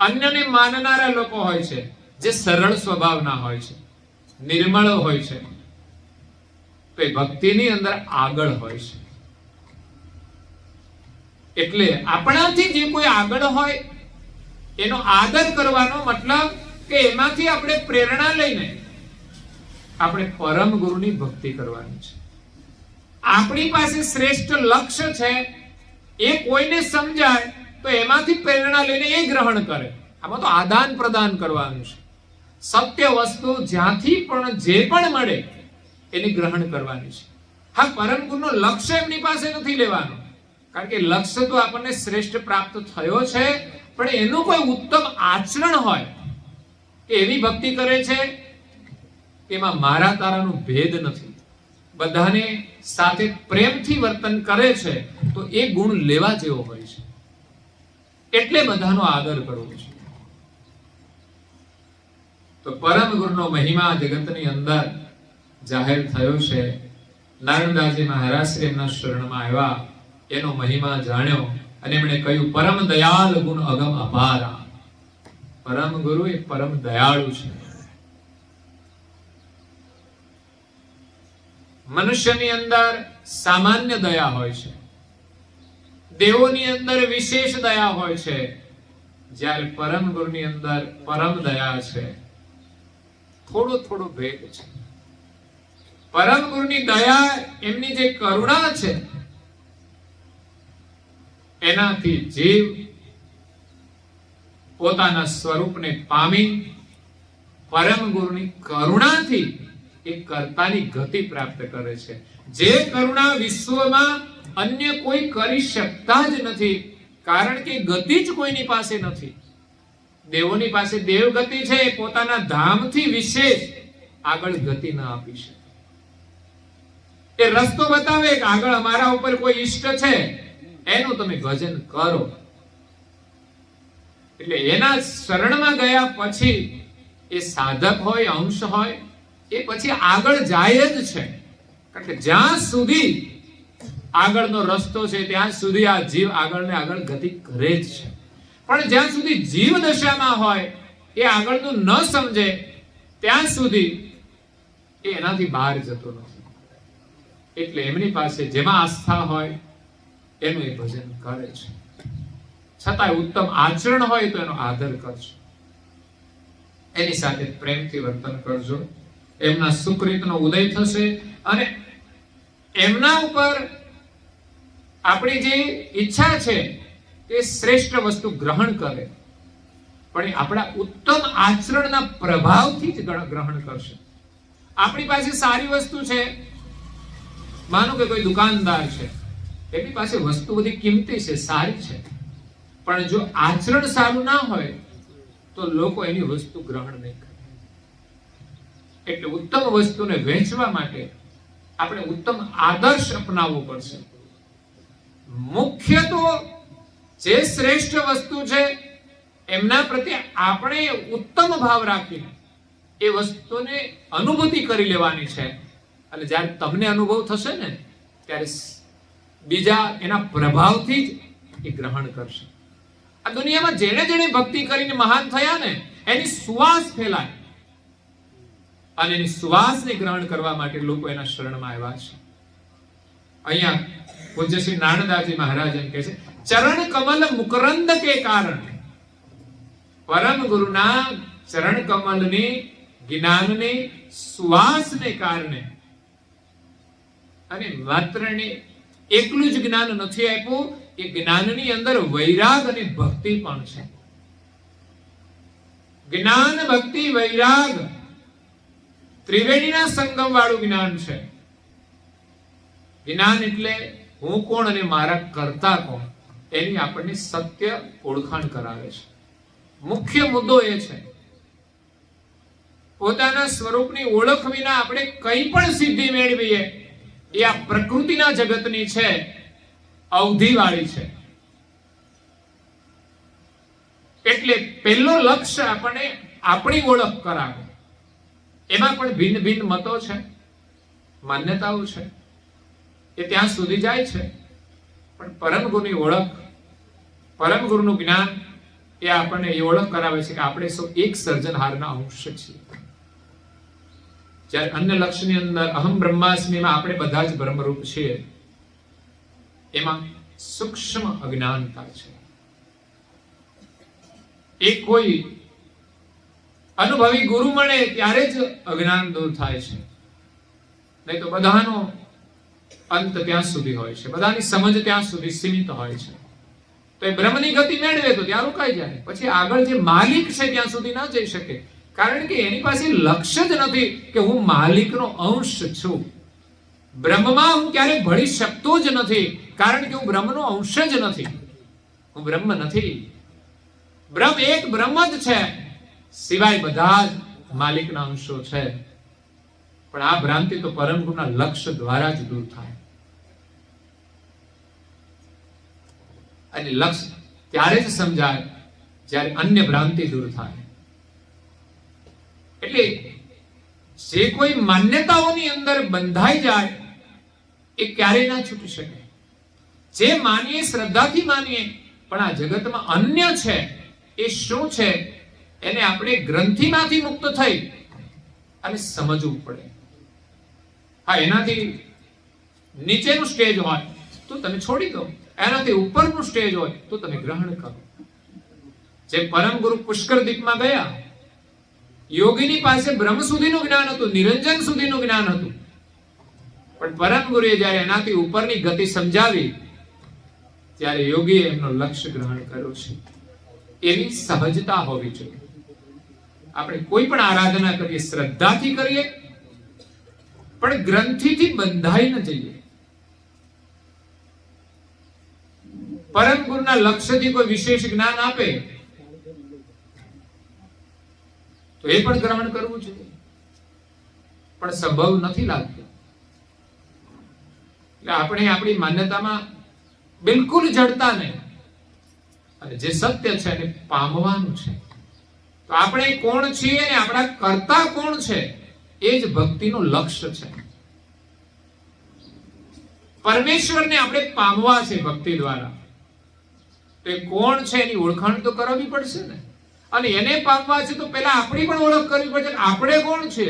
અન્યને માનનારા લોકો હોય છે, જે સરળ સ્વભાવના હોય છે, નિર્મળ હોય છે, તો એ ભક્તિની અંદર આગળ હોય છે. એટલે આપણાથી જે કોઈ આગળ હોય એનો આદર કરવાનો મતલબ કે એમાંથી આપણે પ્રેરણા લઈને આપણે પરમ ગુરુની ભક્તિ કરવાની છે. આપણી પાસે શ્રેષ્ઠ લક્ષ્ય છે, એ કોઈને સમજાય તો એમાંથી પ્રેરણા લઈને એ ગ્રહણ કરે. આમાં તો આદાન પ્રદાન કરવાનું છે. સત્ય વસ્તુ જ્યાંથી પણ જે પણ મળે એની ગ્રહણ કરવાની છે. હા, પરમ ગુરુનો લક્ષ્ય એમની પાસે નથી લેવાનો, કારણ કે લક્ષ્ય તો આપણને શ્રેષ્ઠ પ્રાપ્ત થયો છે, પણ એનું કોઈ ઉત્તમ આચરણ હોય કે એવી ભક્તિ કરે છે એમાં મારા તારાનો ભેદ નથી, બધાને સાથે પ્રેમથી વર્તન કરે છે, તો એ ગુણ લેવા જેવો હોય છે. એટલે બધાનો આદર કરવો છે. તો પરમ ગુરુનો મહિમા જગતની અંદર જાહેર થયો છે. નારણદાસજી મહારાજ શ્રી એમના શરણમાં આવ્યા, એનો મહિમા જાણ્યો અને એમણે કહ્યું પરમ દયાળ ગુણ અગમ અપારા. પરમ ગુરુ એ પરમ દયાળુ છે. મનુષ્યની અંદર સામાન્ય દયા હોય છે, દેવોની અંદર વિશેષ દયા હોય છે, જ્યારે પરમ ગુરુની અંદર પરમ દયા છે. થોડો થોડો ભેદ છે. પરમ ગુરુની દયા, એમની જે કરુણા છે, એનાથી જીવ પોતાના સ્વરૂપને પામી પરમ ગુરુની કરુણાથી એ કર્તાની ગતિ પ્રાપ્ત કરે છે. જે કરુણા વિશ્વમાં અન્ય કોઈ કરી શકતા જ નથી, કારણ કે ગતિ જ કોઈની પાસે નથી. દેવોની પાસે દેવ ગતિ છે, એ પોતાના ધામથી વિશેષ આગળ ગતિ ન આપી શકે. એ રસ્તો બતાવે કે આગળ અમારા ઉપર કોઈ ઈષ્ટ છે, એનું તમે ભજન કરો. એટલે એના શરણમાં ગયા પછી એ સાધક હોય, અંશ હોય, એ પછી આગળ જાય જ છે. કારણ કે જ્યાં સુધી આગળનો રસ્તો છે ત્યાં સુધી આ જીવ આગળ ને આગળ ગતિ કરે જ છે. પણ જ્યાં સુધી જીવ દશામાં હોય, એ આગળનું ન સમજે ત્યાં સુધી એ એનાથી બહાર જતો નથી. એટલે એમની પાસે જેમાં આસ્થા હોય એનું એ ભજન કરે છે. છતાંય ઉત્તમ આચરણ હોય તો એનો આદર કરજો, એની સાથે પ્રેમથી વર્તન કરજો. એમના સુકૃતનો ઉદય થશે અને એમના ઉપર આપણી જે ઈચ્છા છે તે શ્રેષ્ઠ વસ્તુ ગ્રહણ કરે, પણ એ આપણા ઉત્તમ આચરણના પ્રભાવથી જ ગ્રહણ કરશે. આપણી પાસે સારી વસ્તુ છે, માનો કે કોઈ દુકાનદાર છે, એની પાસે વસ્તુ બધી કિંમતી છે, સારી છે, પણ જો આચરણ સારું ના હોય તો લોકો એની વસ્તુ ગ્રહણ નહીં કરે. એટલે ઉત્તમ વસ્તુને વહેંચવા માટે આપણે ઉત્તમ આદર્શ અપનાવવો પડશે. મુખ્ય તો જે શ્રેષ્ઠ વસ્તુ છે એમના પ્રત્યે આપણે ઉત્તમ ભાવ રાખીને એ વસ્તુને અનુભૂતિ કરી લેવાની છે. અને જ્યારે તમને અનુભવ થશે ને ત્યારે બીજા એના પ્રભાવથી જ એ ગ્રહણ કરશે. આ દુનિયામાં જેણે જેણે ભક્તિ કરીને મહાન થયા ને એની સુવાસ ફેલાય, અને એની સુવાસને ગ્રહણ કરવા માટે લોકો એના શરણમાં આવ્યા છે. અહીંયા પૂજ્ય શ્રી નારણદાસજી મહારાજ એમ કહે છે, ચરણ કમલ મુકરંદ કે કારણ, પરમ ગુરુના ચરણ કમલની જ્ઞાનની સુવાસને કારણે, અને માત્ર એકલું જ જ્ઞાન નથી આપ્યું, એ જ્ઞાનની અંદર વૈરાગ અને ભક્તિ પણ છે. જ્ઞાન ભક્તિ વૈરાગ ત્રિવેણીના સંગમ વાળું જ્ઞાન છે. જ્ઞાન એટલે હું કોણ અને મારા કરતા કોણ એની આપણને સત્ય ઓળખાણ કરાવે છે. મુખ્ય મુદ્દો એ છે, પોતાના સ્વરૂપની ઓળખ વિના આપણે કંઈ પણ સિદ્ધિ મેળવીએ એ આ પ્રકૃતિના જગતની છે, અવધિવાળી છે. એટલે પહેલો લક્ષ્ય આપણે આપણી ઓળખ કરાવે. એમાં પણ ભિન્ન ભિન્ન મતો છે, માન્યતાઓ છે, એ ત્યાં સુધી જાય છે. પણ પરમ ગુરુની ઓળખ, પરમ ગુરુનું જ્ઞાન એ આપણને એ ઓળખ કરાવે છે કે આપણે સૌ એક સર્જનહારના અંશ છીએ. જ્યારે અન્ય લક્ષ્યની અંદર અહમ બ્રહ્માસ્મિમાં આપણે બધા જ બ્રહ્મરૂપ છીએ, એમાં સૂક્ષ્મ અજ્ઞાનતા છે. એ કોઈ અનુભવી ગુરુ મળે ત્યારે જ અજ્ઞાન દૂર થાય છે, નહીં તો બધાનો અંત ત્યાં સુધી હોય છે, બધાની સમજ ત્યાં સુધી સીમિત હોય છે. તો એ બ્રહ્મની ગતિ મેળવે તો ત્યાં રોકાઈ જાય, પછી આગળ જે માલિક છે ત્યાં સુધી ના જઈ શકે. કારણ કે એની પાસે લક્ષ્ય જ નથી કે હું માલિકનો અંશ છું. બ્રહ્મમાં હું ક્યારે ભળી શકતો જ નથી, કારણ કે હું બ્રહ્મનો અંશ જ નથી. હું બ્રહ્મ નથી. બ્રહ્મ એક બ્રહ્મ જ છે, સિવાય બધા જ માલિકના અંશો છે. પણ આ ભ્રાંતિ તો પરમ ગુરુના લક્ષ્ય દ્વારા જ દૂર થાય. અને લક્ષ્ય ત્યારે જ સમજાય જ્યારે અન્ય ભ્રાંતિ દૂર થાય. એટલે જે કોઈ માન્યતાઓની અંદર બંધાઈ જાય એ ક્યારેય ના છૂટી શકે. જે માનીએ શ્રદ્ધાથી માનીએ, પણ આ જગતમાં અન્ય છે એ શું છે એને આપણે ગ્રંથિમાંથી મુક્ત થઈ અને સમજવું પડે. હા, એનાથી નીચેનું સ્ટેજ હોય તો તમે છોડી દો, એનાથી ઉપરનું સ્ટેજ હોય તો તમે ગ્રહણ કરો. જે પરમ ગુરુ પુષ્કર દીપમાં ગયા, યોગીની પાસે બ્રહ્મ સુધીનું જ્ઞાન હતું, નિરંજન સુધીનું જ્ઞાન હતું, પણ પરમ ગુરુએ જ્યારે એનાથી ઉપરની ગતિ સમજાવી ત્યારે યોગીએ એમનો લક્ષ્ય ગ્રહણ કર્યો છે. એવી સહજતા હોવી જોઈએ. આપણે કોઈ પણ આરાધના કરીએ શ્રદ્ધાથી કરીએ, પણ ગ્રંથિથી બંધાઈ ન જઈએ. પરમ ગુરુના લક્ષ્યથી કોઈ વિશેષ જ્ઞાન આપે તો એ પણ ગ્રહણ કરવું જોઈએ, પણ સંભવ નથી લાગતું. એટલે આપણે આપણી માન્યતામાં બિલકુલ જડતા નહીં, અને જે સત્ય છે એને પામવાનું છે. તો આપણે કોણ છીએ અને આપણા કરતા કોણ છે એ જ ભક્તિનું લક્ષ્ય છે. પરમેશ્વરને આપણે પામવા છે ભક્તિ દ્વારા, તો એ કોણ છે એની ઓળખાણ તો કરવી પડશે ને. અને એને પામવા છે તો પહેલા આપણી પણ ઓળખ કરવી પડશે કે આપણે કોણ છે.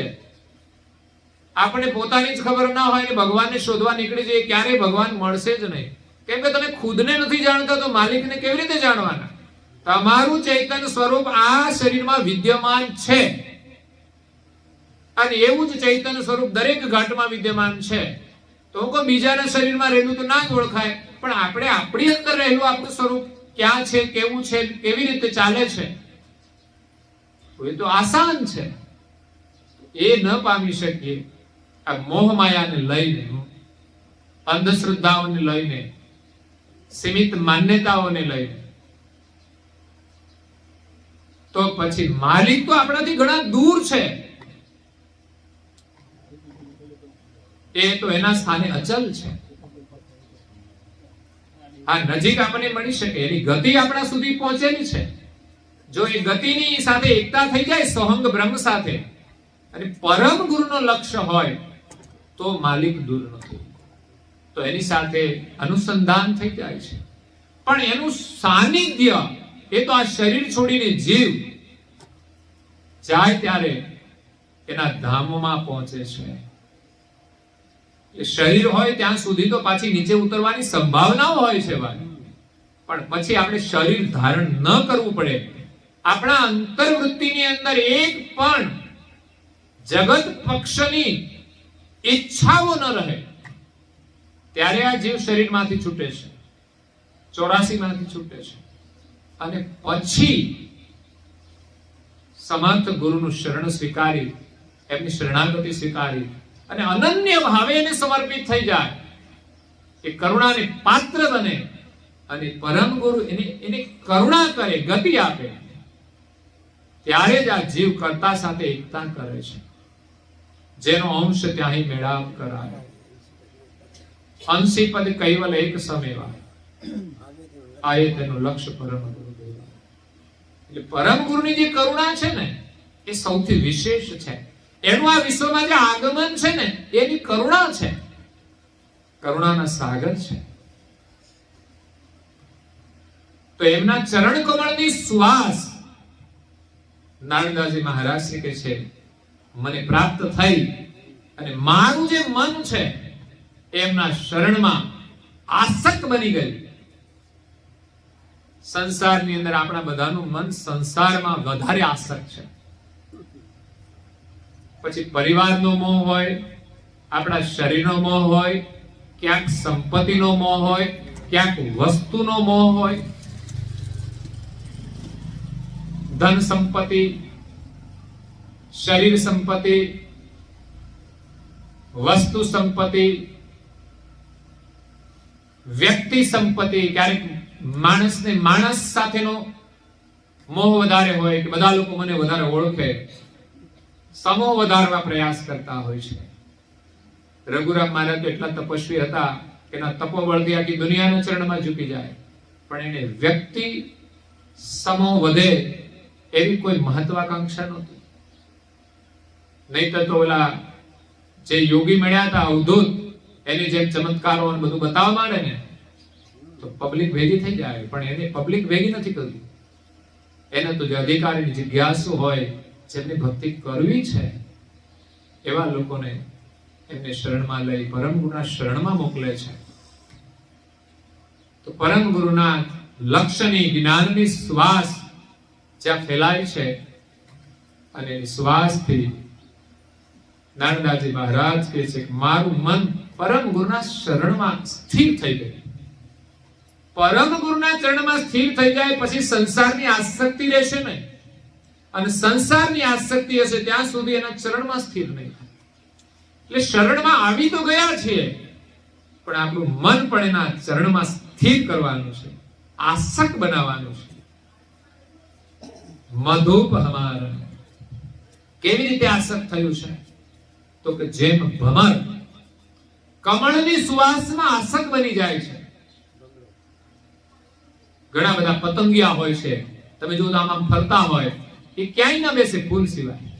આપણે પોતાની જ ખબર ના હોય ને ભગવાનને શોધવા નીકળી જઈએ, ક્યારેય ભગવાન મળશે જ નહીં. કેમ કે તમે ખુદને નથી જાણતા તો માલિકને કેવી રીતે જાણવાના? તમારું ચૈતન્ય સ્વરૂપ આ શરીરમાં વિદ્યમાન છે, અને એવું જ ચૈતન્ય સ્વરૂપ દરેક ઘાટમાં વિદ્યમાન છે. તો કોઈ બીજાના શરીરમાં રહેલું તો ના જ ઓળખાય, પણ આપણે આપણી અંદર રહેલું આપણું સ્વરૂપ ક્યાં છે, કેવું છે, કેવી રીતે ચાલે છે, એ તો આસાન છે. એ ન પામી શકીએ આ મોહ માયાને લઈને, અંધશ્રદ્ધાઓને લઈને, સીમિત માન્યતાઓને લઈને, તો પછી માલિક તો આપણાથી ઘણા દૂર છે. એ તો એના સ્થાને અચલ છે. આ નજીક આપણને મળી શકે, એની ગતિ આપણા સુધી પહોંચેલી છે. જો એ ગતિની સાથે એકતા થઈ જાય સોહંગ બ્રહ્મ સાથે, અને પરમ ગુરુનો લક્ષ્ય હોય તો માલિક દૂર નથી, તો એની સાથે અનુસંધાન થઈ જાય છે. પણ એનું સાનિધ્ય એ તો આ શરીર છોડીને જીવ જાય ત્યારે એના ધામમાં પહોંચે છે. એ શરીર હોય ત્યાં સુધી તો પાછી નીચે ઉતરવાની સંભાવનાઓ હોય છે ભાઈ, પણ પછી આપણે શરીર ધારણ ન કરવું પડે, આપણા અંતર્વૃત્તિની અંદર એક પણ જગત પક્ષની ઈચ્છાઓ ન રહે, ત્યારે આ જીવ શરીરમાંથી છૂટે છે, 84 માંથી છૂટે છે. અને પછી સમર્થ ગુરુનું શરણ સ્વીકારી, એમની શરણાગતિ સ્વીકારી અને અનન્ય ભાવે એને સમર્પિત થઈ જાય, એ કરુણાને પાત્ર બને અને પરમ ગુરુ એને કરુણા કરે, ગતિ આપે, ત્યારે જ આ જીવ કર્તા સાથે એકતા કરે છે, જેનો અંશ ત્યાંથી મેળાપ કરાય. અંશી પદ કૈવલ એક સમેવા, આ એ તેનું લક્ષ્ય પરમ ગુરુ દેવા. એટલે પરમ ગુરુની જે કરુણા છે ને એ સૌથી વિશેષ છે. એનું આ વિશ્વમાં જે આગમન છે ને એની કરુણા છે, કરુણાના સાગર છે. તો એમના ચરણ કમળની સુવાસ નારદાજી મહારાજ શ્રી કહે છે, મને પ્રાપ્ત થઈ અને મારું જે મન છે એમના શરણમાં આસક્ત બની ગયું. સંસારની અંદર આપણા બધાનું મન સંસારમાં વધારે આસક્ત છે. પછી પરિવારનો મોહ હોય, આપણા શરીરનો મોહ હોય, ક્યાંક સંપત્તિનો મોહ હોય, ક્યાંક વસ્તુનો મોહ હોય, ધન સંપત્તિ, શરીર સંપત્તિ, વસ્તુ સંપત્તિ, વ્યક્તિ સંપત્તિ. ક્યારેક માણસને માણસ સાથેનો મોહ વધારે હોય કે બધા લોકો મને વધારે ઓળખે, સમો વધારવા પ્રયાસ કરતા હોય છે. રઘુરામ મહારાજ તો એટલા તપસ્વી હતા કે એના તપોબળથી આખી દુનિયાના ચરણમાં ઝૂકી જાય, પણ એને વ્યક્તિ સમો વધે એવી કોઈ મહત્વાકાંક્ષા નહોતી. નહીં તો ઓલા જે યોગી મળ્યા હતા અવધૂત, એની જેમ ચમત્કારો અને બધું બતાવવા માંડે ને તો પબ્લિક ભેગી થઈ જાય, પણ એને પબ્લિક ભેગી નથી કરવી. એને તો જે અધિકારીની જિજ્ઞાસુ હોય, જેમની ભક્તિ કરવી છે, એવા લોકોને એમને શરણમાં લઈ પરમ ગુરુના શરણમાં મોકલે છે. તો પરમ ગુરુના લક્ષ્યની જ્ઞાનની શ્વાસ જ્યાં ફેલાય છે, અને એની શ્વાસથી નારદાજી મહારાજ કહે છે કે મારું મન પરમ ગુરુના શરણમાં સ્થિર થઈ ગયું. પરમ ગુરુના ચરણમાં સ્થિર થઈ જાય પછી સંસારની આસક્તિ રહેશે નહીં, અને સંસારની આસક્તિ હશે ત્યાં સુધી એના ચરણમાં સ્થિર નહીં થાય. એટલે શરણમાં આવી તો ગયા છીએ, પણ આપણું મન પણ એના ચરણમાં સ્થિર કરવાનું છે, આસક્ત બનાવવાનું છે. મધુપ હમારા કેવી રીતે આસક્ત થયું છે? તો કે જેમ ભમર કમળની સુવાસમાં આસક્ત બની જાય છે. ઘણા બધા પતંગિયા હોય છે, તમે જો આમ ફરતા હોય, એ ક્યાંય ન બેસે ફૂલ સિવાય.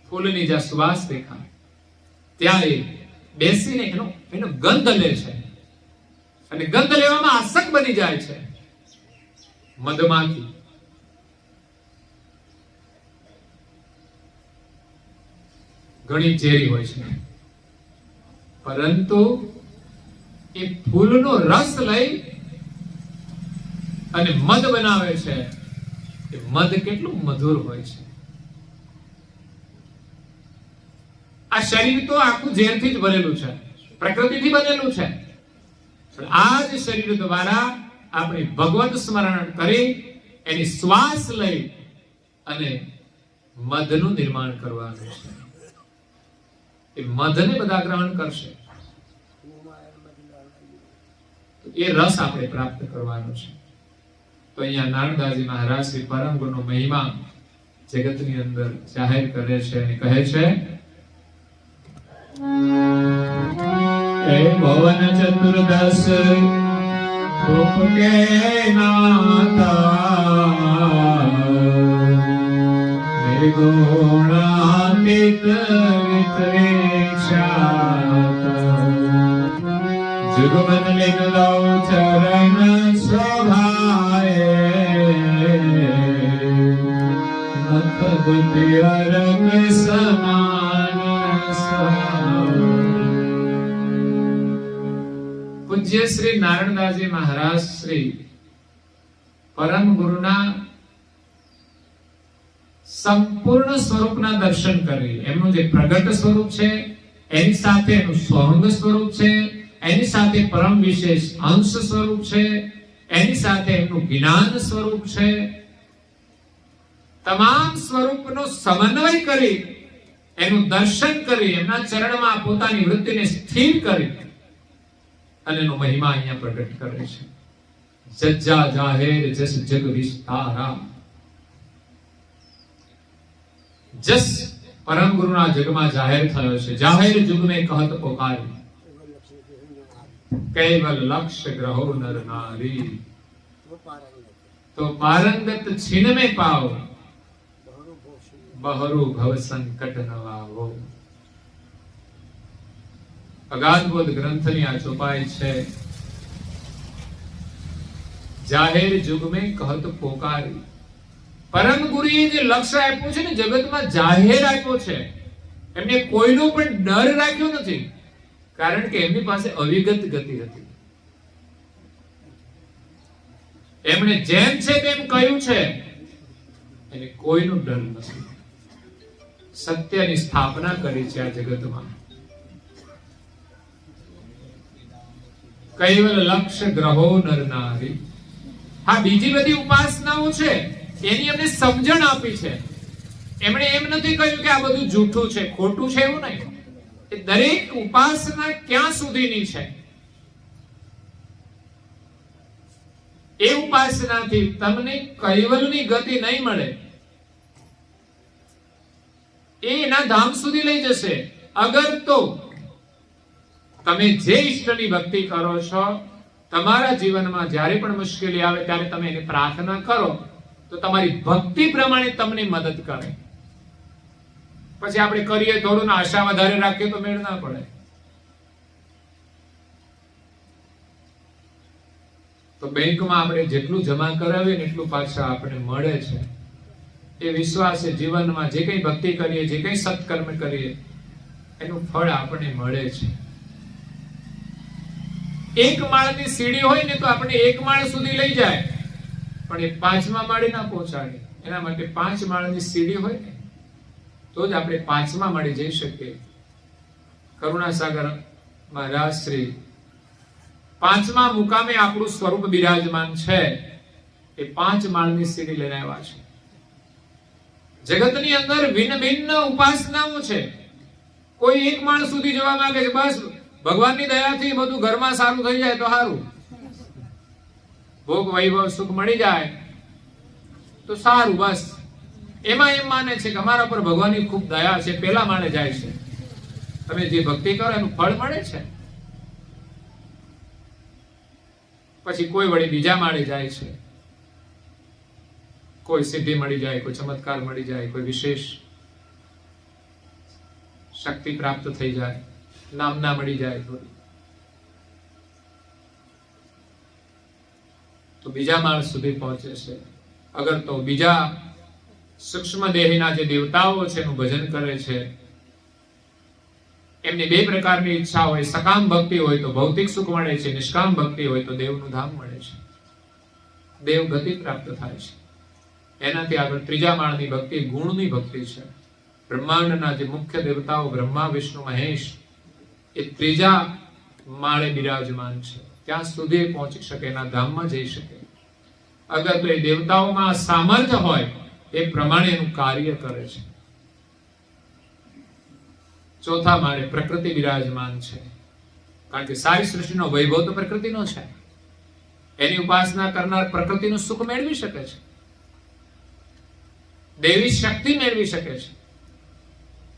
ફૂલની જ્યાં સુવાસ દેખાય ત્યાં એ બેસીને એનો ગંધ લે છે અને ગંધ લેવામાં આસક્ત બની જાય છે મધમાંથી. ઘણી ઝેરી હોય છે, પરંતુ એ ફૂલનો રસ લઈ અને મધ બનાવે છે. એ મધ કેટલું મધુર હોય છે. આ શરીર તો આખું ઝેરથી જ બનેલું છે, પ્રકૃતિથી બનેલું છે. આ જ શરીર દ્વારા આપણે ભગવત સ્મરણ કરી એની શ્વાસ લઈ અને મધનું નિર્માણ કરવાનું છે. એ મધને બધા ગ્રહણ કરશે, એ રસ આપણે પ્રાપ્ત કરવાનો છે. તો અહીંયા નારણદાસજી મહારાજ શ્રી પરમ ગુરુનો મહિમા જગતની અંદર જાહેર કરે છે અને કહે છે, એ ભવન ચતુર્દશ રૂપ કે નાતા નિર્ગુણાતીત વિતરેક્ષાત જુગમન લિંગ લૌ ચરણ સ્વભાએ નખ દ્વિતીય રંગ સમાન પૂજ્ય શ્રી નારણદાસજી મહારાજ શ્રી પરમ ગુરુના સંપૂર્ણ સ્વરૂપના દર્શન કરી. એમનું જે પ્રગટ સ્વરૂપ છે, એની સાથે એનું સ્વંગ સ્વરૂપ છે, એની સાથે પરમ વિશેષ અંશ સ્વરૂપ છે, એની સાથે એમનું જ્ઞાન સ્વરૂપ છે, તમામ સ્વરૂપનો સમન્વય કરી એનું દર્શન કરી એમના ચરણમાં પોતાની વૃત્તિને સ્થિર કરી અને એનો મહિમા અહીંયા પ્રગટ કરે છે. જજ્જા જાહેર જસ જગ વિસ્તારા. જસ પરમ ગુરુના જગમાં જાહેર થયો છે. જાહેર જુગ મેં કહત પોકારી કૈવલ લક્ષ્ય ગ્રહો નર નારી. તો પારંગત છીન में पाओ બહરુ ભવ સંકટ નવાવો. અગાધબોધ ગ્રંથની આ ચોપાઈ છે. જાહેર જુગ મેં કહત પોકારી. પરમ ગુરુએ જે લક્ષ્ય આપ્યું છે ને જગતમાં જાહેર આપ્યો છે. એમને કોઈનો પણ ડર રાખ્યો નથી, કારણ કે એમની પાસે અવિગત ગતિ હતી. એમણે જેમ છે તેમ કહ્યું છે, એને કોઈનો ડર નથી. સત્યની સ્થાપના કરી છે આ જગતમાં. કૈવલ લક્ષ્ય ગ્રહો નર નારી. હા, બીજી બધી ઉપાસનાઓ છે એની એમને સમજણ આપી છે. એમણે એમ નથી કહ્યું કે આ બધું જૂઠું છે, ખોટું છે, એવું નહીં. એ દરેક ઉપાસના ક્યાં સુધીની છે, એ ઉપાસનાથી તમને કૈવલની ગતિ નહીં મળે. એ એના ધામ સુધી લઈ જશે. અગર તો તમે જે ઈષ્ટની ભક્તિ કરો છો, તમારા જીવનમાં જ્યારે પણ મુશ્કેલી આવે ત્યારે તમે એને પ્રાર્થના કરો તો તમારી ભક્તિ પ્રમાણે તમને મદદ કરે. પછી આપણે કરીએ થોડું આશા વધારે રાખીએ તો મેળ ના પડે. તો બેંકમાં આપણે જેટલું જમા કરાવીએ ને એટલું પાછા આપણે મળે છે. એ વિશ્વાસ છે. જીવનમાં જે કંઈ ભક્તિ કરીએ, જે કંઈ સત્કર્મ કરીએ, એનું ફળ આપણને મળે છે. એક માળની સીડી હોય ને તો આપણે એક માળ સુધી લઈ જાય, પણ એ 5મા માળે ના પહોંચાડે. એના માટે 5 માળની સીડી હોય ને તો જ આપણે 5મા માળે જઈ શકીએ. કરુણાસાગર મહારાજ શ્રી 5મા મુકામે આપણું સ્વરૂપ બિરાજમાન છે. એ 5 માળની સીડી લઈને આવ્યા છે. જગતની અંદર ભિન્ન ભિન્ન ઉપાસનાઓ છે. કોઈ એક માળ સુધી જવા માંગે છે, બસ ભગવાનની દયાથી બધું ઘરમાં સારું થઈ જાય તો સારું, ભોગ વૈભવ સુખ મળી જાય તો સારું. બસ એમાં એમ માને છે કે અમારા પર ભગવાનની ખૂબ દયા છે, પેલા માળે જાય છે. તમે જે ભક્તિ કરો એનું ફળ મળે છે. પછી કોઈ વળી બીજા માળે જાય છે, કોઈ સિદ્ધિ મળી જાય, કોઈ ચમત્કાર મળી જાય, કોઈ વિશેષ શક્તિ પ્રાપ્ત થઈ જાય. નામના મળી જાય થોડી, તો બીજા માળ સુધી પહોંચે છે. અગર તો બીજા સૂક્ષ્મ દેહીના જે દેવતાઓ છે એનું ભજન કરે છે, એમની બે પ્રકારની ઈચ્છા હોય, સકામ ભક્તિ હોય તો ભૌતિક સુખ મળે છે, નિષ્કામ ભક્તિ હોય તો દેવનું ધામ મળે છે, દેવ ગતિ પ્રાપ્ત થાય છે. એનાથી આગળ ત્રીજા માળની ભક્તિ ગુણની ભક્તિ છે. બ્રહ્માંડના જે મુખ્ય દેવતાઓ બ્રહ્મા વિષ્ણુ મહેશ એ ત્રીજા માળે બિરાજમાન છે, ત્યાં સુધી પહોંચી શકે, એના ધામમાં જઈ શકે. અગર તો એ દેવતાઓમાં સામર્થ્ય હોય એ પ્રમાણે એનું કાર્ય કરે છે. ચોથા માળે પ્રકૃતિ બિરાજમાન છે, કારણ કે સારી સૃષ્ટિનો વૈભવ તો પ્રકૃતિનો છે. એની ઉપાસના કરનાર પ્રકૃતિનું સુખ મેળવી શકે છે, દેવી શક્તિ મેળવી શકે છે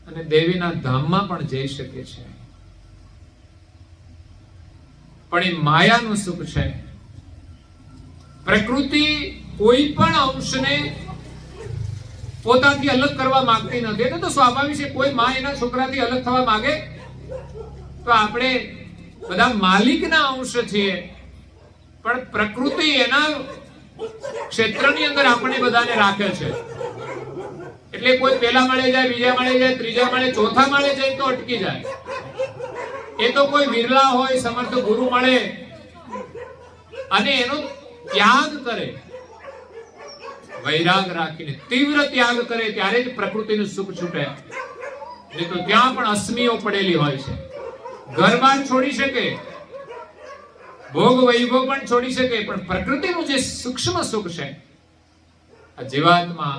અને દેવીના ધામમાં પણ જઈ શકે છે. પણ એ માયાનું સુખ છે. પ્રકૃતિ કોઈ પણ અંશને પોતાથી અલગ કરવા માંગતી નથી. એટલે તો સ્વાભાવિક છે, કોઈ માં એના છોકરાથી અલગ થવા માંગે તો આપણે બધા માલિકના અંશ છીએ, પણ પ્રકૃતિ એના ક્ષેત્રની અંદર આપણે બધાને રાખે છે. એટલે કોઈ પહેલા માળે જાય, બીજા માળે જાય, ત્રીજા માળે, ચોથા માળે જાય તો અટકી જાય. એ તો કોઈ વિરલા હોય, સમર્થ ગુરુ મળે અને એનો ત્યાગ કરે, વૈરાગ રાખીને તીવ્ર ત્યાગ કરે, ત્યારે જ પ્રકૃતિનું સુખ છૂટે. નહીં તો ત્યાં પણ અસ્મીઓ પડેલી હોય છે. ઘર-બાર છોડી શકે, ભોગ વૈભવ પણ છોડી શકે, પણ પ્રકૃતિનું જે સૂક્ષ્મ સુખ છે આ જીવાત્મા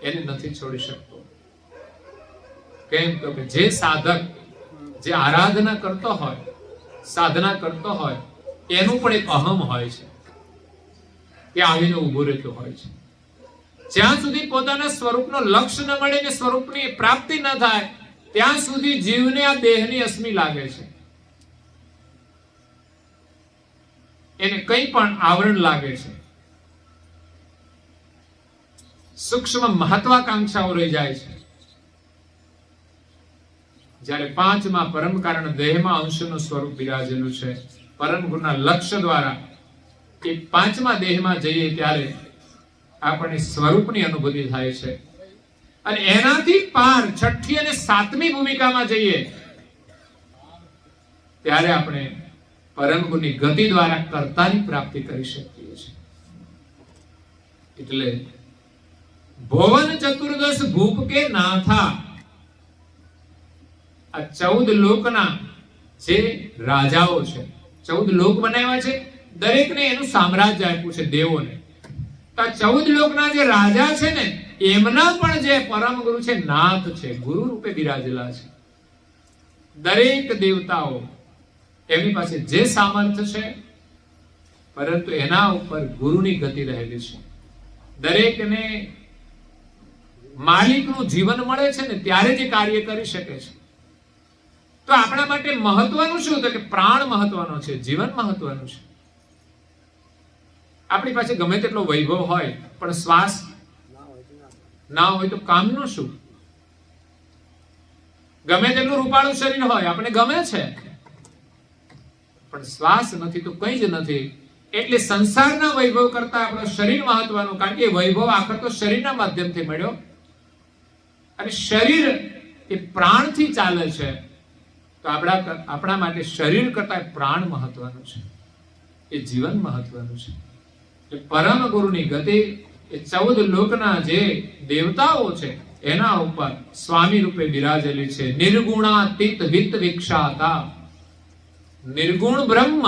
એને નથી છોડી શકતો. કેમ? તો કે જે સાધક જે આરાધના કરતો હોય, સાધના કરતો હોય, એનું પણ એક અહમ હોય છે, તે આવીને ઊભું રહેતું હોય છે. જ્યાં સુધી પોતાના સ્વરૂપનો લક્ષ્ય ન મળે ને સ્વરૂપની પ્રાપ્તિ ન થાય ત્યાં સુધી જીવને આ દેહની અસ્મિ લાગે છે, એને કંઈ પણ આવરણ લાગે છે. સૂક્ષ્મ મહત્વાકાંક્ષાઓ રહી જાય છે. જ્યારે પાંચમાં પરમ કારણ દેહમાં અંશનું સ્વરૂપ બિરાજેલું છે, પરમ ગુરુના લક્ષ્ય દ્વારા એ પાંચમા દેહમાં જઈએ ત્યારે આપણને સ્વરૂપની અનુભૂતિ થાય છે. અને એનાથી પાર છઠ્ઠી અને સાતમી ભૂમિકામાં જઈએ ત્યારે આપણે પરમ ગુરુની ગતિ દ્વારા કર્તાની પ્રાપ્તિ કરી શકીએ છીએ. એટલે ભુવન ચતુર્દશ ભૂપ કે નાથા, આ 14 લોકના જે રાજાઓ છે, 14 લોક બનાવ્યા છે, દરેકને એનું સામ્રાજ્ય આપ્યું છે દેવોને. તો આ 14 લોકના જે રાજા છે ને એમના પણ જે પરમ ગુરુ છે નાથ છે, ગુરુ રૂપે બિરાજેલા છે. દરેક દેવતાઓ એમની પાસે જે સામર્થ્ય છે, પરંતુ એના ઉપર ગુરુની ગતિ રહેલી છે. દરેકને માલિકનું જીવન મળે છે ને ત્યારે જે કાર્ય કરી શકે છે. તો આપણા માટે મહત્વનું શું? તો કે પ્રાણ મહત્વનો છે, જીવન મહત્વનું છે. આપણી પાસે ગમે તેટલો વૈભવ હોય પણ શ્વાસ ના હોય તો કામનું શું? ગમે તેટલું રૂપાળું શરીર હોય, આપણે ગમે છે, પણ શ્વાસ નથી તો કંઈ જ નથી. એટલે સંસારના વૈભવ કરતા આપણું શરીર મહત્વનું, કારણ કે વૈભવ આખર તો શરીરના માધ્યમથી મળ્યો અને શરીર એ પ્રાણથી ચાલે છે. તો આપણા માટે શરીર કરતા પ્રાણ મહત્વનું છે, એ જીવન મહત્વનું છે. પરમ ગુરુની ગતિ એ 14 લોકના જે દેવતાઓ છે એના ઉપર સ્વામી રૂપે બિરાજેલી છે. નિર્ગુણાતીત વિત્ત વિક્ષાતા, નિર્ગુણ બ્રહ્મ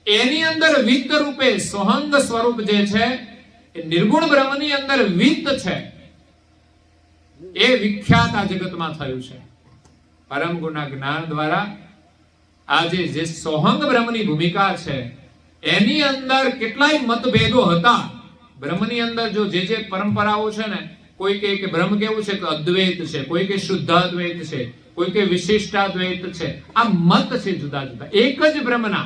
એની અંદર વિત્ત રૂપે સોહંગ સ્વરૂપ જે છે એ નિર્ગુણ બ્રહ્મની અંદર વિત્ત છે. એ વિખ્યાત આ જગતમાં થયું છે પરમ ગુરુના જ્ઞાન દ્વારા. આજે જે સોહંગ બ્રહ્મની ભૂમિકા છે એની અંદર કેટલાય મતભેદો હતા. બ્રહ્મની અંદર જો જે પરંપરાઓ છે ને, કોઈ કહે કે બ્રહ્મ કેવું છે કે અદ્વૈત છે, કોઈ કે શુદ્ધ અદ્વૈત છે, કોઈ કે વિશિષ્ટાદ્વૈત છે. આ મત છે જુદા જુદા, એક જ બ્રહ્મના.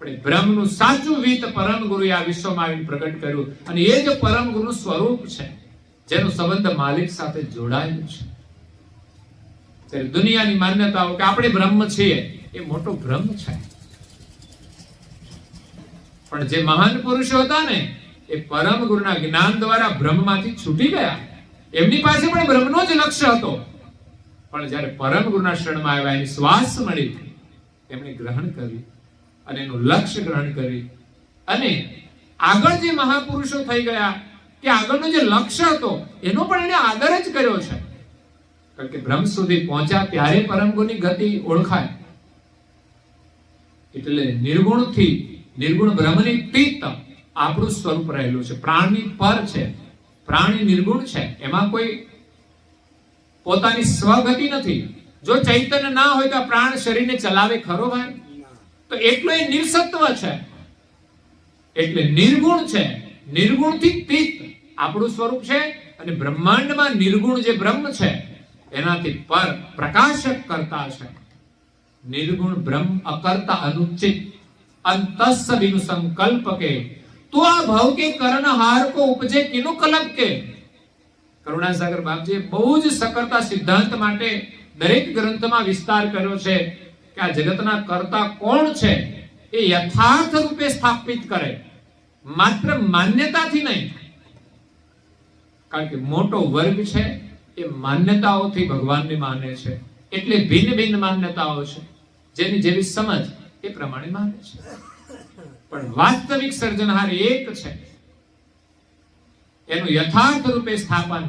પણ બ્રહ્મનું સાચું વિત પરમ ગુરુએ આ વિશ્વમાં આવીને પ્રગટ કર્યું અને એ જ પરમ ગુરુનું સ્વરૂપ છે જેનો સંબંધ માલિક સાથે જોડાયેલો છે. ત્યારે દુનિયાની માન્યતાઓ કે આપણે બ્રહ્મ છીએ એ મોટો ભ્રમ છે. પણ જે મહાન પુરુષો હતા ને એ પરમ ગુરુના જ્ઞાન દ્વારા બ્રહ્મમાંથી છૂટી ગયા. એમની પાસે પણ બ્રહ્મનો જ લક્ષ્ય હતો, પણ જ્યારે પરમ ગુરુના શરણમાં આવ્યા, એની શ્વાસ મળી, એમણે ગ્રહણ કરી અને એનું લક્ષ્ય ગ્રહણ કરી અને આગળ જે મહાપુરુષો થઈ ગયા કે આગળનો જે લક્ષ્ય હતો એનો પણ એને આદર જ કર્યો છે. કારણ કે બ્રહ્મ સુધી પહોંચ્યા ત્યારે પરમ ગુરુની ગતિ ઓળખાય. એટલે નિર્ગુણથી નિર્ગુણ બ્રહ્મની તીત આપણું સ્વરૂપ રહેલું છે. પ્રાણની પર છે, પ્રાણી નિર્ગુણ છે, એમાં કોઈ પોતાની સ્વગતિ નથી. જો ચૈતન્ય ના હોય તો પ્રાણ શરીરને ચલાવે ખરો ભાઈ? તો એટલો એ નિર્સત્વ છે, એટલે નિર્ગુણ છે. નિર્ગુણથી તીત આપણું સ્વરૂપ છે અને બ્રહ્માંડમાં નિર્ગુણ જે બ્રહ્મ છે એનાથી પર પ્રકાશક કરતા છે. નિર્ગુણ બ્રહ્મ અકર્તા અનુચિત અંતસ્સ બિनु સંકલ્પ કે તો આ ભાવ કે કર્ણહાર કો ઉપજે કિનો કલપ કે. કરુણાસાગર બાપજીએ બહુ જ સકર્તા સિદ્ધાંત માટે દરેક ગ્રંથમાં વિસ્તાર કર્યો છે કે આ જગતના કર્તા કોણ છે એ યથાર્થ રૂપે સ્થાપિત કરે, માત્ર માન્યતાથી નહીં. કારણ કે મોટો વર્ગ છે એ માન્યતાઓથી ભગવાનને માને છે, એટલે ભિન્ન ભિન્ન માન્યતાઓ છે, જેની જેવી સમજ એ પ્રમાણે માને છે. પણ વાસ્તવિક સર્જનહાર એક છે, એનું યથાર્થ રૂપે સ્થાપન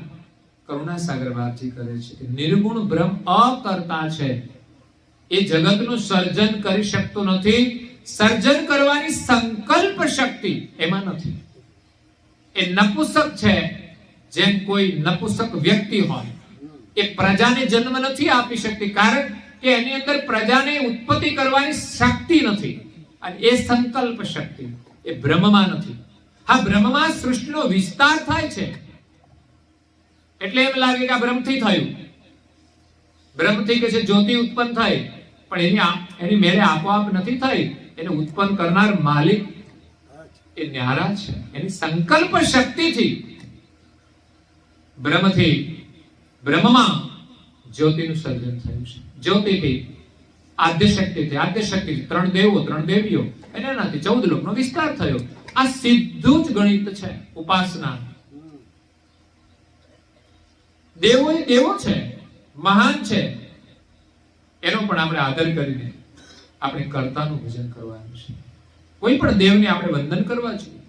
કરુણાસાગર બાપજી કરે છે. નિર્ગુણ બ્રહ્મ અકર્તા છે, એ જગતનું સર્જન કરી શકતો નથી. સર્જન કરવાની સંકલ્પ શક્તિ એમાં નથી. એ નપુસક છે. જેમ કોઈ નપુસક વ્યક્તિ હોય એ પ્રજાને જન્મ નથી આપી શકતી, કારણ કે એની અંદર પ્રજાને ઉત્પત્તિ કરવાની શક્તિ નથી. અને એ સંકલ્પ શક્તિ એ બ્રહ્મમાં નથી. હા, બ્રહ્મમાં સૃષ્ટિનો વિસ્તાર થાય છે એટલે એમ લાગે કે આ બ્રહ્મથી થયું. બ્રહ્મથી કે છે જ્યોતિ ઉત્પન્ન થઈ, પણ એની મેળે આપોઆપ નથી થઈ. એને ઉત્પન્ન કરનાર માલિક એ ન્યારા છે. એની સંકલ્પ શક્તિથી બ્રહ્મમાં જ્યોતિનું સર્જન થયું છે. જ્યોતિથી આદ્ય શક્તિથી ત્રણ દેવો, ત્રણ દેવીઓ, એનાથી 14 લોકનો વિસ્તાર થયો. આ સીધું જ ગણિત છે, ઉપાસના. દેવો એ દેવો છે, મહાન છે, એનો પણ આપણે આદર કરીને આપણે કર્તાનું ભજન કરવાનું છે. કોઈ પણ દેવને આપણે વંદન કરવા જોઈએ,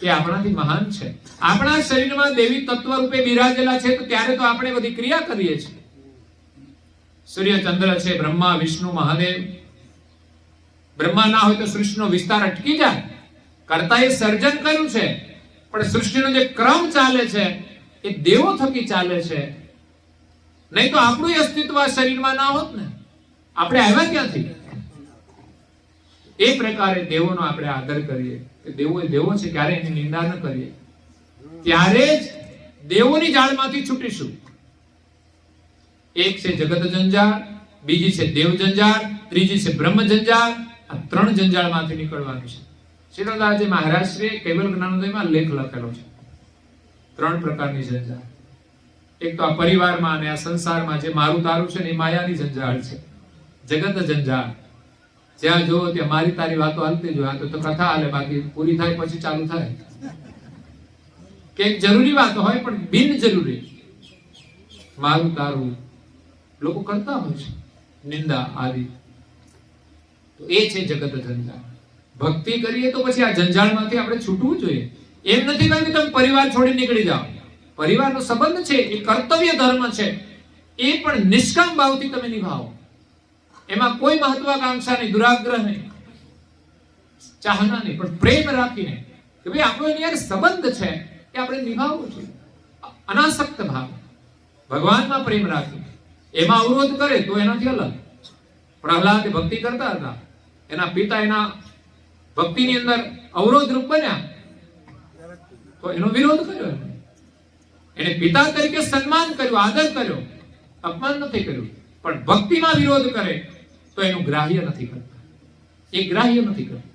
એ આપણાથી મહાન છે. આપણા શરીરમાં દેવી તત્વ રૂપે બિરાજેલા છે, તો ત્યારે તો આપણે બધી ક્રિયા કરીએ છીએ. સૂર્ય ચંદ્ર છે, બ્રહ્મા વિષ્ણુ મહાદેવ. બ્રહ્મા ના હોય તો સૃષ્ટિનો વિસ્તાર અટકી જાય. કર્તાએ સર્જન કર્યું છે, પણ સૃષ્ટિનો જે ક્રમ ચાલે છે એ દેવો થકી ચાલે છે. નહીં તો આપણું અસ્તિત્વ શરીરમાં ના હોત ને, આપણે આવ્યા ક્યાંથી? એ પ્રકારે દેવોનો આપણે આદર કરીએ કે દેવો એ દેવો છે, ક્યારે એની નિંદા ન કરીએ. ત્યારે જ દેવોની જાળમાંથી છૂટીશું. એક છે જગત જંજાળ, બીજી છે દેવ જંજાળ, ત્રીજી છે બ્રહ્મ જંજાળ. આ 3 જંજાળમાંથી નીકળવાનું છે. શ્રીનાથજી મહારાજશ્રીએ કેવલ જ્ઞાનોદયમાં લેખ લખેલો છે. 3 પ્રકારની જંજાળ. એક તો આ પરિવારમાં અને આ સંસારમાં જે મારું તારું છે ને એ માયાની જંજાળ છે. જગત જંજાળ, જ્યાં જોવો ત્યાં મારી તારી વાતો હાલતી જો. આ તો કથા હાલે, બાકી પૂરી થાય પછી ચાલુ થાય. કે જરૂરી વાતો હોય પણ બિન જરૂરી મારું તારું લોકો કરતા હોય છે, નિંદા આદિ. તો એ છે જગત જંજાળ. ભક્તિ કરીએ તો પછી આ જંજાળમાંથી આપણે છૂટવું જોઈએ. એમ નથી કહ્યું કે તમે પરિવાર છોડી નીકળી જાઓ. પરિવારનો સંબંધ છે, એ કર્તવ્ય ધર્મ છે, એ પણ નિષ્કામ ભાવથી તમે નિભાવો. એમાં કોઈ મહત્વાકાંક્ષા નહીં, દુરાગ્રહ નહીં, ચાહના નહીં, પણ પ્રેમ રાખીને કે ભાઈ આપણો એની યાર સંબંધ છે, એ આપણે નિભાવવું જોઈએ. અનાસક્ત ભાવ, ભગવાનમાં પ્રેમ રાખી. એમાં અવરોધ કરે તો એનાથી અલગ. પ્રહલાદ ભક્તિ કરતા હતા, એના પિતા એના ભક્તિની અંદર અવરોધ રૂપ બન્યા તો એનો વિરોધ કર્યો. એને પિતા તરીકે સન્માન કર્યું, આદર કર્યો, અપમાન નથી કર્યું. પણ ભક્તિમાં વિરોધ કરે તો એનું ગ્રાહ્ય નથી કરતા, એ ગ્રાહ્ય નથી કરતા.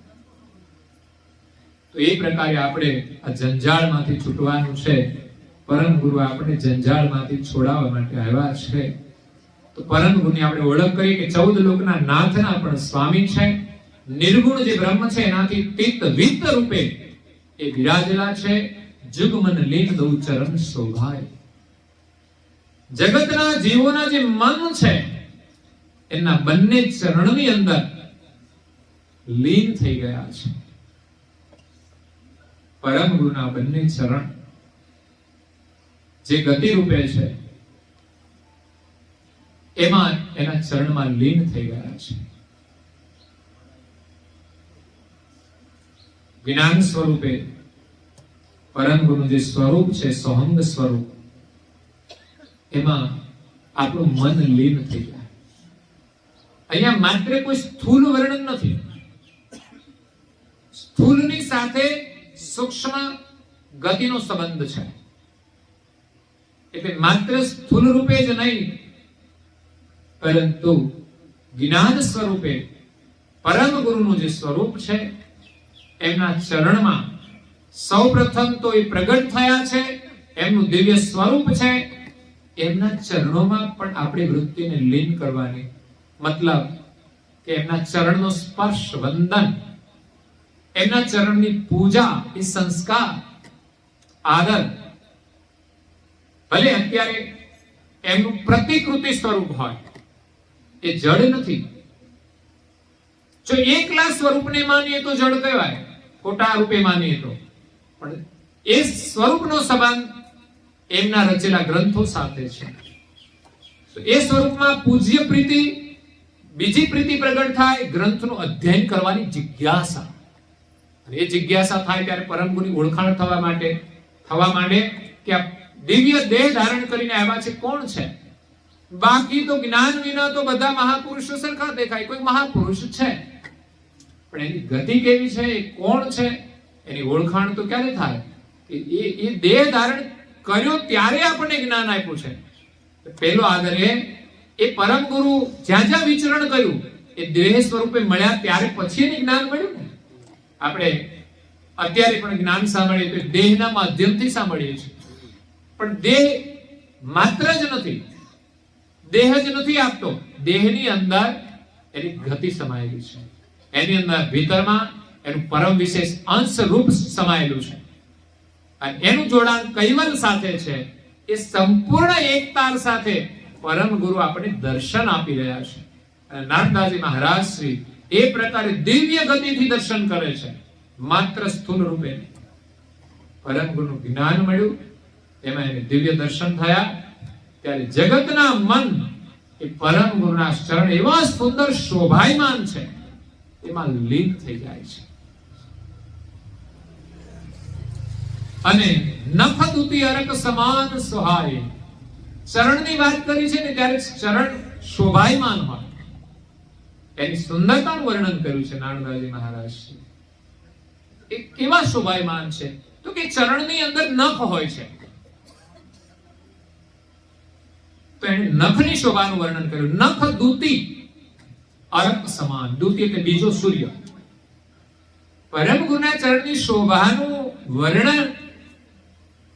તો એ પ્રકારે આપણે આ જંજાળમાંથી છૂટવાનું છે. પરમ ગુરુ આપણે જંજાળમાંથી છોડાવવા માટે આવ્યા છે. તો પરમ ગુરુની આપણે ઓળખ કરીએ કે 14 લોકના નાથના પણ સ્વામી છે. નિર્ગુણ જે બ્રહ્મ છે એનાથી તીત વિત્ત રૂપે એ વિરાજેલા છે. જુગમન લીન દઉ ચરણ શોભાય. જગતના જીવોના જે મન છે એના બંને ચરણની અંદર લીન થઈ ગયા છે. પરમ ગુરુના બંને ચરણ જે ગતિ રૂપે છે એમાં એના ચરણમાં લીન થઈ ગયા છે. જ્ઞાન સ્વરૂપે પરમ ગુરુનું જે સ્વરૂપ છે સોહંગ સ્વરૂપ એમાં આપણું મન લીન થઈ જાય. અહીંયા માત્ર કોઈ સ્થૂલ વર્ણન નથી. સ્થૂલની સાથે સૂક્ષ્મ ગતિનો સંબંધ છે. એટલે માત્ર સ્થૂલ રૂપે જ નહીં પરંતુ જ્ઞાન સ્વરૂપે પરમ ગુરુનું જે સ્વરૂપ છે એમના ચરણમાં સૌપ્રથમ તો એ પ્રગટ થયા છે. એમનું દિવ્ય સ્વરૂપ છે. એમના ચરણોમાં પણ આપણી વૃત્તિને લીન કરવાની, મતલબ કે એમના ચરણનો સ્પર્શ, વંદન, એમના ચરણની પૂજા, એ સંસ્કાર, આદર, ભલે અત્યારે એમનું પ્રતિકૃતિ સ્વરૂપ હોય, એ જડ નથી. જો એકલા સ્વરૂપને માનીએ તો જડ કહેવાય, ખોટા રૂપે માનીએ તો. પણ એ સ્વરૂપનો સંબંધ એમના રચેલા ગ્રંથો સાથે છે. તો એ સ્વરૂપમાં પૂજ્ય પ્રીતિ, બીજી પ્રીતિ પ્રગટ થાય ગ્રંથનું અધ્યયન કરવાની જિજ્ઞાસા. અને એ જિજ્ઞાસા થાય ત્યારે પરમ ગુરુની ઓળખાણ થવા માંડે કે આ દિવ્ય દેહ ધારણ કરીને આવ્યા છે કોણ છે. બાકી તો જ્ઞાન વિના તો બધા મહાપુરુષો સરખા દેખાય. કોઈ મહાપુરુષ છે પણ એની ગતિ કેવી છે, એ કોણ છે, એની ઓળખાણ તો ક્યારે થાય? એ દેહ ધારણ કર્યો ત્યારે આપણને જ્ઞાન આપ્યું છે. પહેલો આદર એ પરમ ગુરુ જ્યાં જ્યાં વિચરણ કર્યું એ દેહ સ્વરૂપે મળ્યા ત્યારે પછી એને જ્ઞાન મળ્યું ને. આપણે અત્યારે પણ જ્ઞાન સાંભળીએ તો દેહના માધ્યમથી સાંભળીએ છીએ. પણ દેહ માત્ર જ નથી, દેહ જ નથી આપતો. દેહની અંદર એની ગતિ સમાયેલી છે. એની અંદર ભીતરમાં એનું પરમ વિશેષ અંશ રૂપ સમાયેલું છે. અને એનું જોડાણ કૈવલ સાથે છે. એ સંપૂર્ણ એકતાર સાથે પરમ ગુરુ આપણે દર્શન આપી રહ્યા છે. અને નારદાજી મહારાજ શ્રી એ પ્રકારે દિવ્ય ગતિથી દર્શન કરે છે, માત્ર સ્થૂલ રૂપે. પરમ ગુરુનું જ્ઞાન મળ્યું, એમાં એને દિવ્ય દર્શન થયા, ત્યારે જગતના મન એ પરમ ગુરુના ચરણ એવા સુંદર શોભાયમાન છે, એમાં લીન થઈ જાય છે. અને નખ દૂતી અરક સમાન સોહાય. ચરણની વાત કરી છે ને ત્યારે ચરણ શોભાયમાન હોય, એની સુંદરતાનું વર્ણન કર્યું છે નારદાજી મહારાજ. એ કેવા શોભાયમાન છે તો કે ચરણની અંદર નખ હોય છે. તો એને નખની શોભાનું વર્ણન કર્યું. નખ દૂતી અરક સમાન. દૂતી એટલે બીજો સૂર્ય. પરમ ગુરુના ચરણની શોભાનું વર્ણન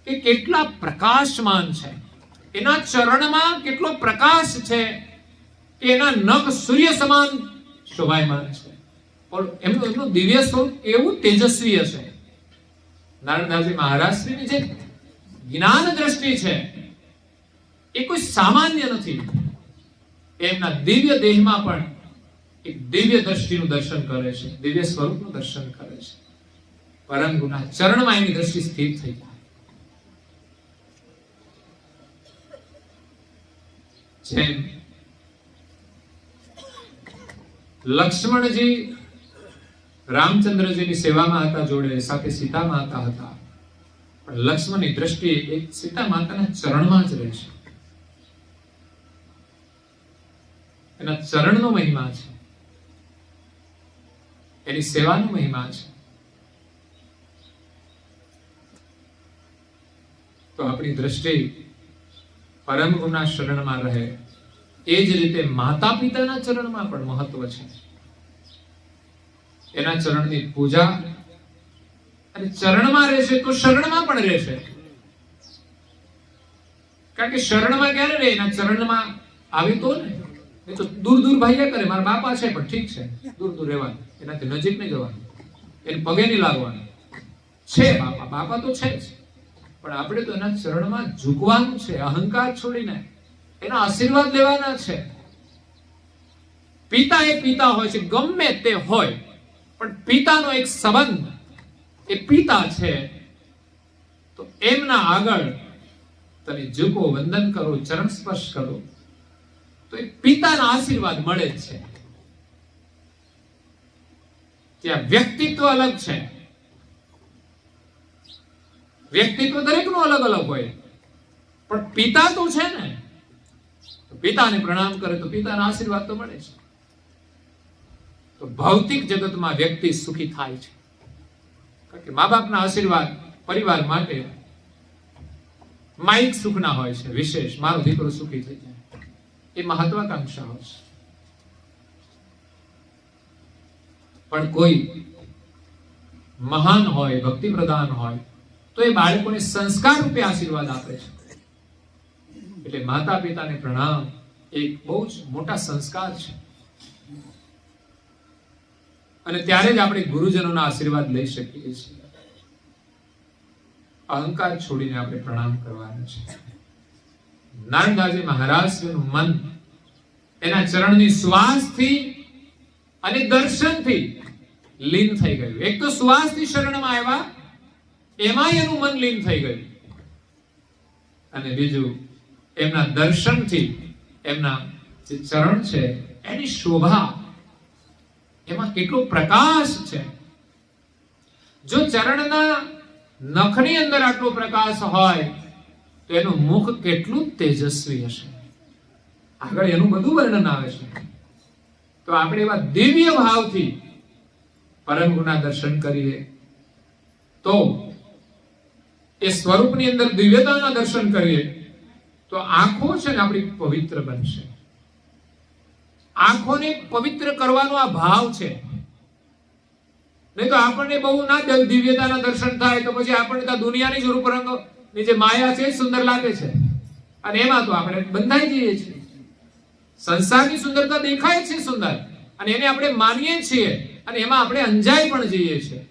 કે કેટલા પ્રકાશમાન છે, એના ચરણમાં કેટલો પ્રકાશ છે, એના નખ સૂર્ય સમાન શોભાયમાન છે. એમનું દિવ્ય સ્વરૂપ એવું તેજસ્વી હશે. નારદાજી મહારાજની જે જ્ઞાન દ્રષ્ટિ છે એ કોઈ સામાન્ય નથી. એમના દિવ્ય દેહમાં પણ એક દિવ્ય દ્રષ્ટિનું દર્શન કરે છે, દિવ્ય સ્વરૂપનું દર્શન કરે છે. પરમ ગુરુના ચરણમાં એની દ્રષ્ટિ સ્થિર થઈ જાય. જેમ લક્ષ્મણજી રામચંદ્રજીની સેવામાં હતા, જોડે સાથે સીતા માતા હતા, પણ લક્ષ્મણની દ્રષ્ટિ એક સીતા માતાના ચરણમાં જ રહે છે. એના ચરણનો મહિમા છે, એની સેવાનો મહિમા છે. તો આપણી દ્રષ્ટિ પરમ ગુરુના શરણમાં રહે. એ જ રીતે માતા પિતાના ચરણમાં પણ મહત્વ છે. એના ચરણની પૂજા, અને ચરણમાં રહેશે તો શરણમાં પણ રહેશે. કારણ કે શરણમાં ક્યારે રહે? એના ચરણમાં આવે તો ને. એ તો દૂર દૂર ભાગ્યા કરે, મારા બાપા છે પણ ઠીક છે, દૂર દૂર રહેવાનું, એનાથી નજીક નહીં જવાનું, એને પગે નહીં લાગવાનું. છે બાપા, બાપા તો છે જ, પણ આપણે તો એના ચરણમાં ઝૂકવાનું છે, અહંકાર છોડીને એના આશીર્વાદ લેવાના છે. પિતા એ પિતા હોય છે, ગમે તે હોય, પણ પિતાનો એક સંબંધ, એ પિતા છે તો એમના આગળ તમે ઝૂકો, વંદન કરો, ચરણ સ્પર્શ કરો તો એ પિતાના આશીર્વાદ મળે જ છે. ત્યાં વ્યક્તિત્વ અલગ છે, વ્યક્તિત્વ દરેકનું અલગ અલગ હોય, પણ પિતા તો છે ને, પિતાને પ્રણામ કરે તો પિતાના આશીર્વાદ તો મળે છે. તો ભૌતિક જગતમાં વ્યક્તિ સુખી થાય છે કારણ કે મા બાપના આશીર્વાદ પરિવાર માટે માઇક સુખના હોય છે, વિશેષ મારો દીકરો સુખી થઈ જાય, એ મહત્વાકાંક્ષા હોય છે. પણ કોઈ મહાન હોય, ભક્તિ પ્રધાન હોય તો એ બાળકોને સંસ્કાર રૂપે આશીર્વાદ આપે છે. એટલે માતા પિતાને પ્રણામ એક બહુ જ મોટા સંસ્કાર છે. અને ત્યારે જ આપણે ગુરુજનોના આશીર્વાદ લઈ શકીએ છીએ. અહંકાર છોડીને આપણે પ્રણામ કરવાના છે. નારણદાસજી મહારાજનું મન એના ચરણની શ્વાસથી અને દર્શનથી લીન થઈ ગયું. એક તો શ્વાસથી શરણમાં આવ્યા, એમાં એનું મન લીન થઈ ગયું, અને બીજું એમના દર્શનથી એમના જે ચરણ છે એની શોભા, એમાં કેટલો પ્રકાશ છે. જો ચરણના નખની અંદર આટલો પ્રકાશ હોય તો એનું મુખ કેટલું તેજસ્વી હશે. આગળ એનું બધું વર્ણન આવે છે. તો આપણે એવા દિવ્ય ભાવથી પરમ ગુરુના દર્શન કરીએ તો એ સ્વરૂપની અંદર દિવ્યતાના દર્શન કરીએ તો આંખો છે ને આપણી પવિત્ર બનશે. આંખોને પવિત્ર કરવાનો આ ભાવ છે. નહીં તો આપણને બહુ ના દિવ્યતાના દર્શન થાય તો પછી આપણને તો દુનિયાની જ રૂપરંગની જે માયા છે સુંદર લાગે છે, અને એમાં તો આપણે બંધાઈ જઈએ છીએ. સંસારની સુંદરતા દેખાય છે સુંદર, અને એને આપણે માનીએ છીએ, અને એમાં આપણે અંજાઈ પણ જઈએ છીએ.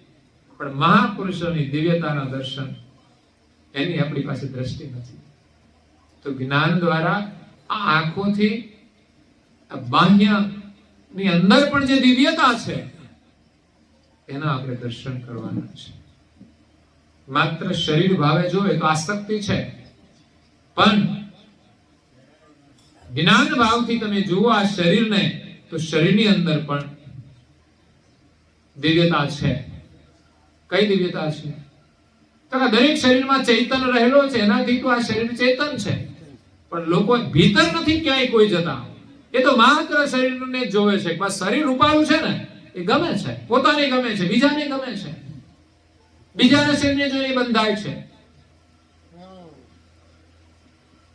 પણ મહાપુરુષોની દિવ્યતાના દર્શન એની આપણી પાસે દ્રષ્ટિ નથી. તો જ્ઞાન દ્વારા આ આંખોથી બાહ્યની અંદર પણ જે દિવ્યતા છે એના આપણે દર્શન કરવાના છે. માત્ર શરીર ભાવે જોવે તો આસક્તિ છે, પણ જ્ઞાન ભાવથી તમે જુઓ આ શરીરને તો શરીરની અંદર પણ દિવ્યતા છે. કઈ દિવ્યતા છે? તો દરેક શરીરમાં ચૈતન્ય રહેલો છે, એનાથી તો આ શરીર ચેતન છે. પણ લોકો ભીતર નથી ક્યાંય કોઈ જતા, એ તો માત્ર શરીરને જોવે છે. બસ શરીર રૂપાળું છે ને એ ગમે છે, પોતાને ગમે છે, બીજાને ગમે છે, બીજાના શરીરને જોઈને બંધાય છે.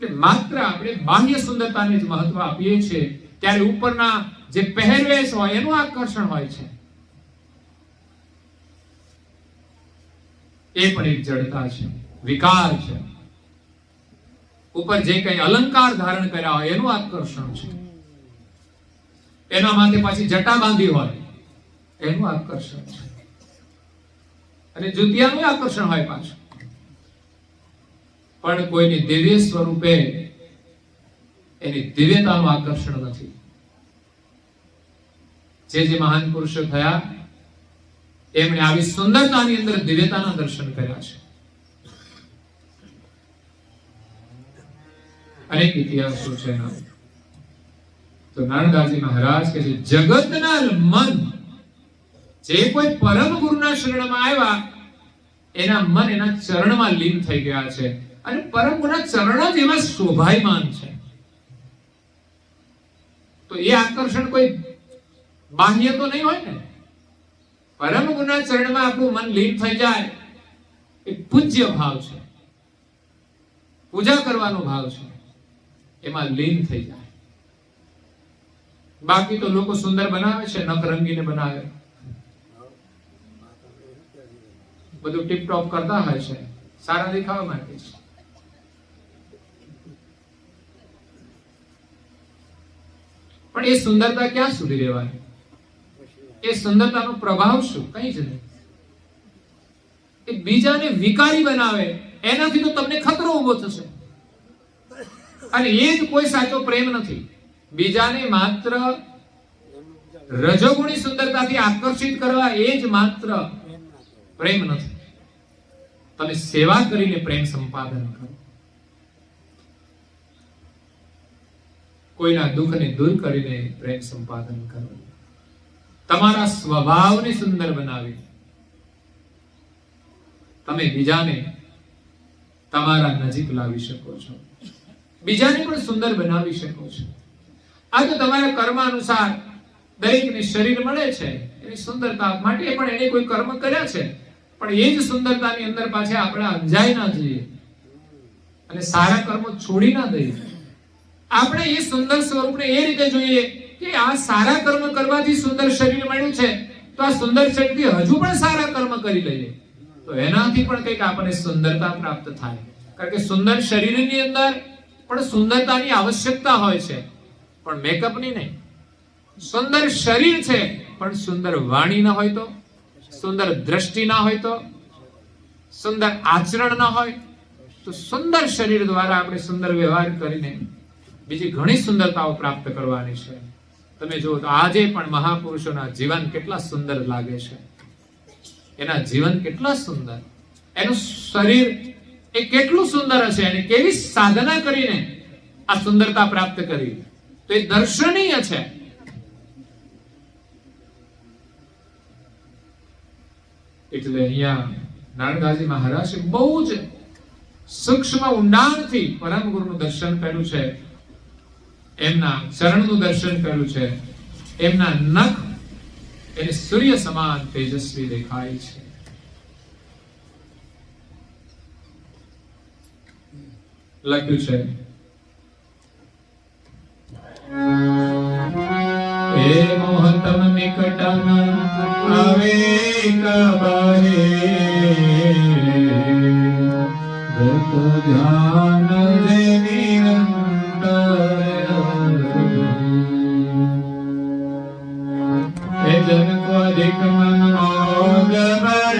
એટલે માત્ર આપણે બાહ્ય સુંદરતાને જ મહત્વ આપીએ છીએ, ત્યારે ઉપરના જે પહેરવેશ હોય એનું આકર્ષણ હોય છે. એ પણ એક જડતા છે, વિકાર છે. ઉપર જે કઈ અલંકાર ધારણ કર્યા હોય એનું આકર્ષણ છે, એના માથે પાછી જટા બાંધી હોય એનું આકર્ષણ છે, અને જુતિયાનું આકર્ષણ હોય પાછું. પણ કોઈની દિવ્ય સ્વરૂપે એની દિવ્યતાનું આકર્ષણ નથી. જે મહાન પુરુષો થયા એમણે આવી સુંદરતાની અંદર દિવ્યતાના દર્શન કર્યા છે. અનેક ઇતિહાસો છે એના. તો નારણદાસજી મહારાજ કે જગતના મન જે કોઈ પરમ ગુરુના શરણમાં આવ્યા એના મન એના ચરણમાં લીન થઈ ગયા છે, અને પરમ ગુરુના ચરણ જ એમાં શોભાયમાન છે. તો એ આકર્ષણ કોઈ બાહ્ય તો નહીં હોય ને. પરમ ગુરુના ચરણમાં આપણું મન લીન થઈ જાય એ પૂજ્ય ભાવ છે, પૂજા કરવાનો ભાવ છે, એમાં લીન થઈ જાય. બાકી તો લોકો સુંદર બનાવે છે, નખ રંગીને બનાવે, બધું ટીપટોપ કરતા હોય છે સારા દેખાવા માટે. પણ પણ એ સુંદરતા ક્યાં સુધી રહેવાની? એ સુંદરતાનો પ્રભાવ શું? કઈ જ નહીં. એ બીજાને વિકારી બનાવે, એનાથી તો તમને ખતરો ઉભો થશે. અને એ જ કોઈ સાચો પ્રેમ નથી. બીજાને માત્ર રજોગુણી સુંદરતાથી આકર્ષિત કરવા, એ જ માત્ર પ્રેમ નથી. તમે સેવા કરીને પ્રેમ સંપાદન કરો. કોઈના દુઃખને દૂર કરીને પ્રેમ સંપાદન કરો. તમારા સ્વભાવને સુંદર બનાવી તમે બીજાને તમારા નજીક લાવી શકો છો, બીજાને પણ સુંદર બનાવી શકો છો. આ તો તમારા કર્મ અનુસાર દરેકને શરીર મળે છે, એની સુંદરતા માટે પણ એને કોઈ કર્મ કર્યા છે. પણ એ જ સુંદરતાની અંદર પાછા આપણે અંજાઈ ના જઈએ અને સારા કર્મો છોડી ના દઈએ. આપણે એ સુંદર સ્વરૂપને એ રીતે જોઈએ કે આ સારા કર્મ કરવાથી સુંદર શરીર મળ્યું છે, તો આ સુંદર શરીરથી હજુ પણ સારા કર્મ કરી લઈએ, તો એનાથી પણ કંઈક આપણને સુંદરતા પ્રાપ્ત થાય. કારણ કે સુંદર શરીરની અંદર પણ સુંદરતાની આવશ્યકતા હોય છે, પણ મેકઅપની નહીં. સુંદર શરીર છે પણ સુંદર વાણી ના હોય તો, સુંદર દ્રષ્ટિ ના હોય તો, સુંદર આચરણ ના હોય તો, સુંદર શરીર દ્વારા આપણે સુંદર વ્યવહાર કરીને બીજી ઘણી સુંદરતાઓ પ્રાપ્ત કરવાની છે. તમે જુઓ તો આજે પણ મહાપુરુષોના જીવન કેટલા સુંદર લાગે છે. એના જીવન કેટલા સુંદર, એનું શરીર એ કેટલું સુંદર હશે, અને કેવી સાધના કરીને આ સુંદરતા પ્રાપ્ત કરી, તો એ દર્શનીય છે. એટલે અહીંયા નારણદાસજી મહારાજે બહુ જ સૂક્ષ્મ ઊંડાણથી પરમ ગુરુનું દર્શન કર્યું છે, એમના ચરણનું દર્શન કર્યું છે. એમના નખ એને સૂર્ય સમાન તેજસ્વી દેખાય છે. લખ્યું છે એ મોહતમ નિકટમ આવે કબરે દત્ત ધ્યાન જે નિરંતર એ જન કો અધિક મન મોગ બઢાવા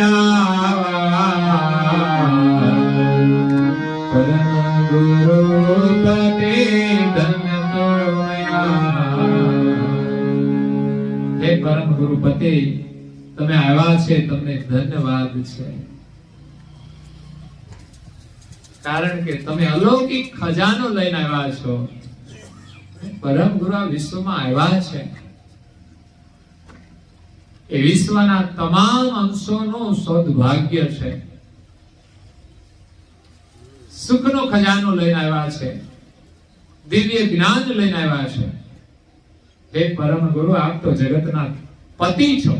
પરમ ગુરુ પતિ ધન્ય તો હે પરમ ગુરુપતિ, તમે આવ્યા છે, તમને ધન્યવાદ છે. કારણ કે તમે અલૌકિક ખજાનો લઈને આવ્યા છો. પરમ ગુરુ આ વિશ્વમાં આવ્યા છે, એ વિશ્વના તમામ અંશોનું સૌભાગ્ય છે. સુખનો ખજાનો લઈને આવ્યા છે, દિવ્ય જ્ઞાન લઈને આવ્યા છે. હે પરમ ગુરુ, આપ તો જગતના પતિ છો,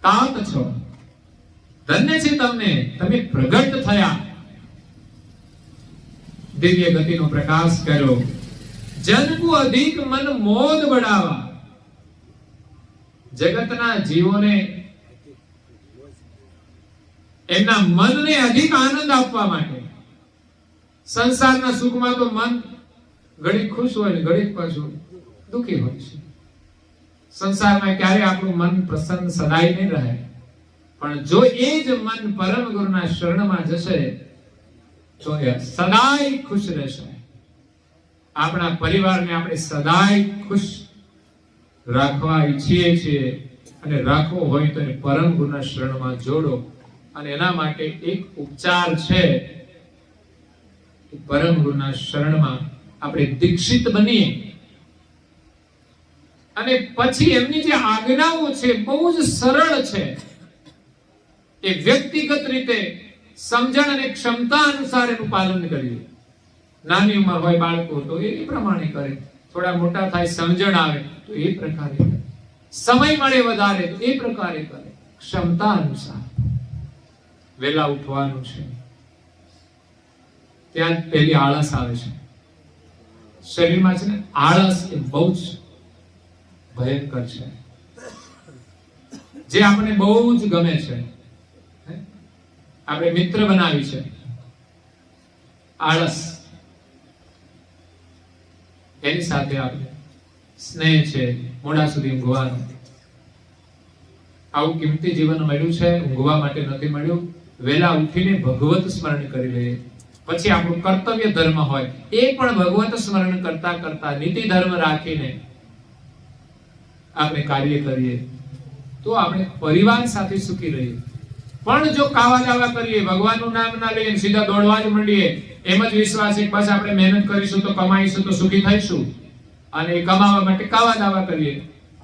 તાત છો. ધન્ય છે તમને, તમે પ્રગટ થયા, દિવ્ય ગતિનો પ્રકાશ કર્યો. જન કો અધિક મન મોદ બઢાવા, જગતના જીવોને એમના મનને અધિક આનંદ આપવા માટે. સંસારના સુખમાં તો મન ઘડી ખુશ હોય ને ઘડી પાછું દુઃખી હોય છે. સંસારમાં ક્યારે આપણું મન પ્રસન્ન સદાય નહીં રહે, પણ જો એ જ મન પરમ ગુરુના શરણમાં જશે તો એ સદાય ખુશ રહેશે. આપણા પરિવારને આપણે સદાય ખુશ રાખવા ઈચ્છીએ છીએ, અને રાખવો હોય તો એને પરમ ગુરુના શરણમાં જોડો. અને એના માટે એક ઉપચાર છે, પરમ ગુરુના શરણમાં આપણે દીક્ષિત બનીએ, અને પછી એમની જે આજ્ઞાઓ છે બહુ જ સરળ છે. એ વ્યક્તિગત રીતે સમજણ અને ક્ષમતા અનુસાર એનું પાલન કરીએ. નાની ઉંમર હોય બાળકો તો એ પ્રમાણે કરે, થોડા મોટા થાય સમજણ આવે તો એ પ્રકારે કરે, સમય મળે વધારે તો એ પ્રકારે કરે, ક્ષમતા અનુસાર. વહેલા ઉઠવાનું છે, ત્યાં પહેલી આળસ આવે છે શરીરમાં, છે ને આળસ એ બહુ જ ભયંકર છે, જે આપણે બહુ જ ગમે છે, આપણે મિત્ર બનાવી છે. આળસ, એની સાથે આપણે સ્નેહ છે, મોડા સુધી ઊંઘવાનું. આવું કિંમતી જીવન મળ્યું છે, ઊંઘવા માટે નથી મળ્યું. વહેલા ઉઠીને ભગવત સ્મરણ કરી લઈએ. પછી આપણું કર્તવ્ય ધર્મ હોય એ પણ ભગવત સ્મરણ કરતા કરતા નીતિ ધર્મ રાખીને આપણે કાર્ય કરીએ તો આપણે પરિવાર સાથે સુખી રહીએ. પણ જો કાવા દાવા કરીએ, ભગવાનનું નામ ના લઈએ, સીધા દોડવા જ માંડીએ, એમ જ વિશ્વાસ છે બસ આપણે મહેનત કરીશું તો કમાઈશું તો સુખી થઈશું, અને એ કમાવા માટે કાવા દાવા કરીએ,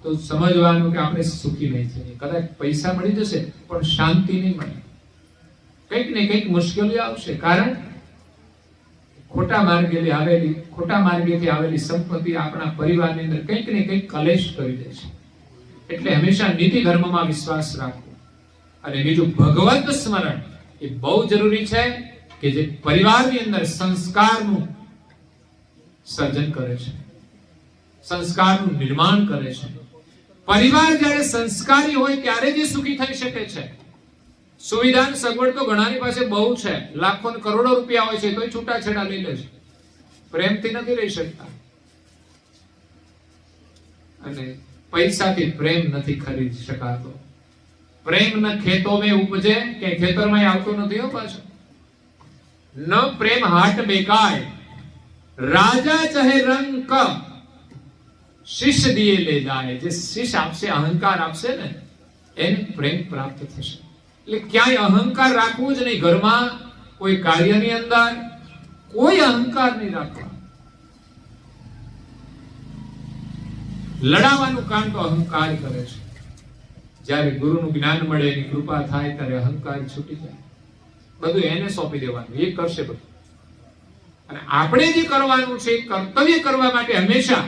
તો સમજવાનું કે આપણે સુખી નહીં થઈએ. કદાચ પૈસા મળી જશે પણ શાંતિ નહીં મળે. કંઈક ને કંઈક મુશ્કેલીઓ આવશે. કારણ ખોટા માર્ગેથી આવેલી સંપત્તિ આપણા પરિવારની અંદર કંઈક ને કંઈક કલેશ કરી દે છે. એટલે હંમેશા નીતિ ધર્મમાં વિશ્વાસ રાખવો. અને બીજું ભગવત સ્મરણ એ બહુ જરૂરી છે કે જે પરિવારની અંદર સંસ્કારનું સર્જન કરે છે, સંસ્કારનું નિર્માણ કરે છે. પરિવાર જ્યારે સંસ્કારી હોય ત્યારે જ સુખી થઈ શકે છે. સુવિધા અને સગવડ તો ઘણાની પાસે બહુ છે, લાખો ને કરોડો રૂપિયા હોય છે તોય છૂટાછેડા લઈ લે છે, પ્રેમથી નથી રહી શકતા. અને પૈસાથી પ્રેમ નથી ખરીદી શકાતો. પ્રેમ ન ખેતો में ઉપજે, કે ખેતરમાં આવતો નથી હો પાછો. ન પ્રેમ હાટ બેકાય, રાજા ચાહે રંક શિષ્ય દિયે લે જાય. જે શિષ્ય આપશે, અહંકાર આપશે ને, એને પ્રેમ પ્રાપ્ત થશે. એટલે ક્યાંય અહંકાર રાખવું જ નહીં. ઘરમાં કોઈ કાર્યની અંદર કોઈ અહંકાર નહીં રાખવા. લડાવવાનું કામ તો અહંકાર કરે છે. જ્યારે ગુરુનું જ્ઞાન મળે, એની કૃપા થાય ત્યારે અહંકાર છૂટી જાય. બધું એને સોંપી દેવાનું, એ કરશે બધું. અને આપણે જે કરવાનું છે કર્તવ્ય કરવા માટે હંમેશા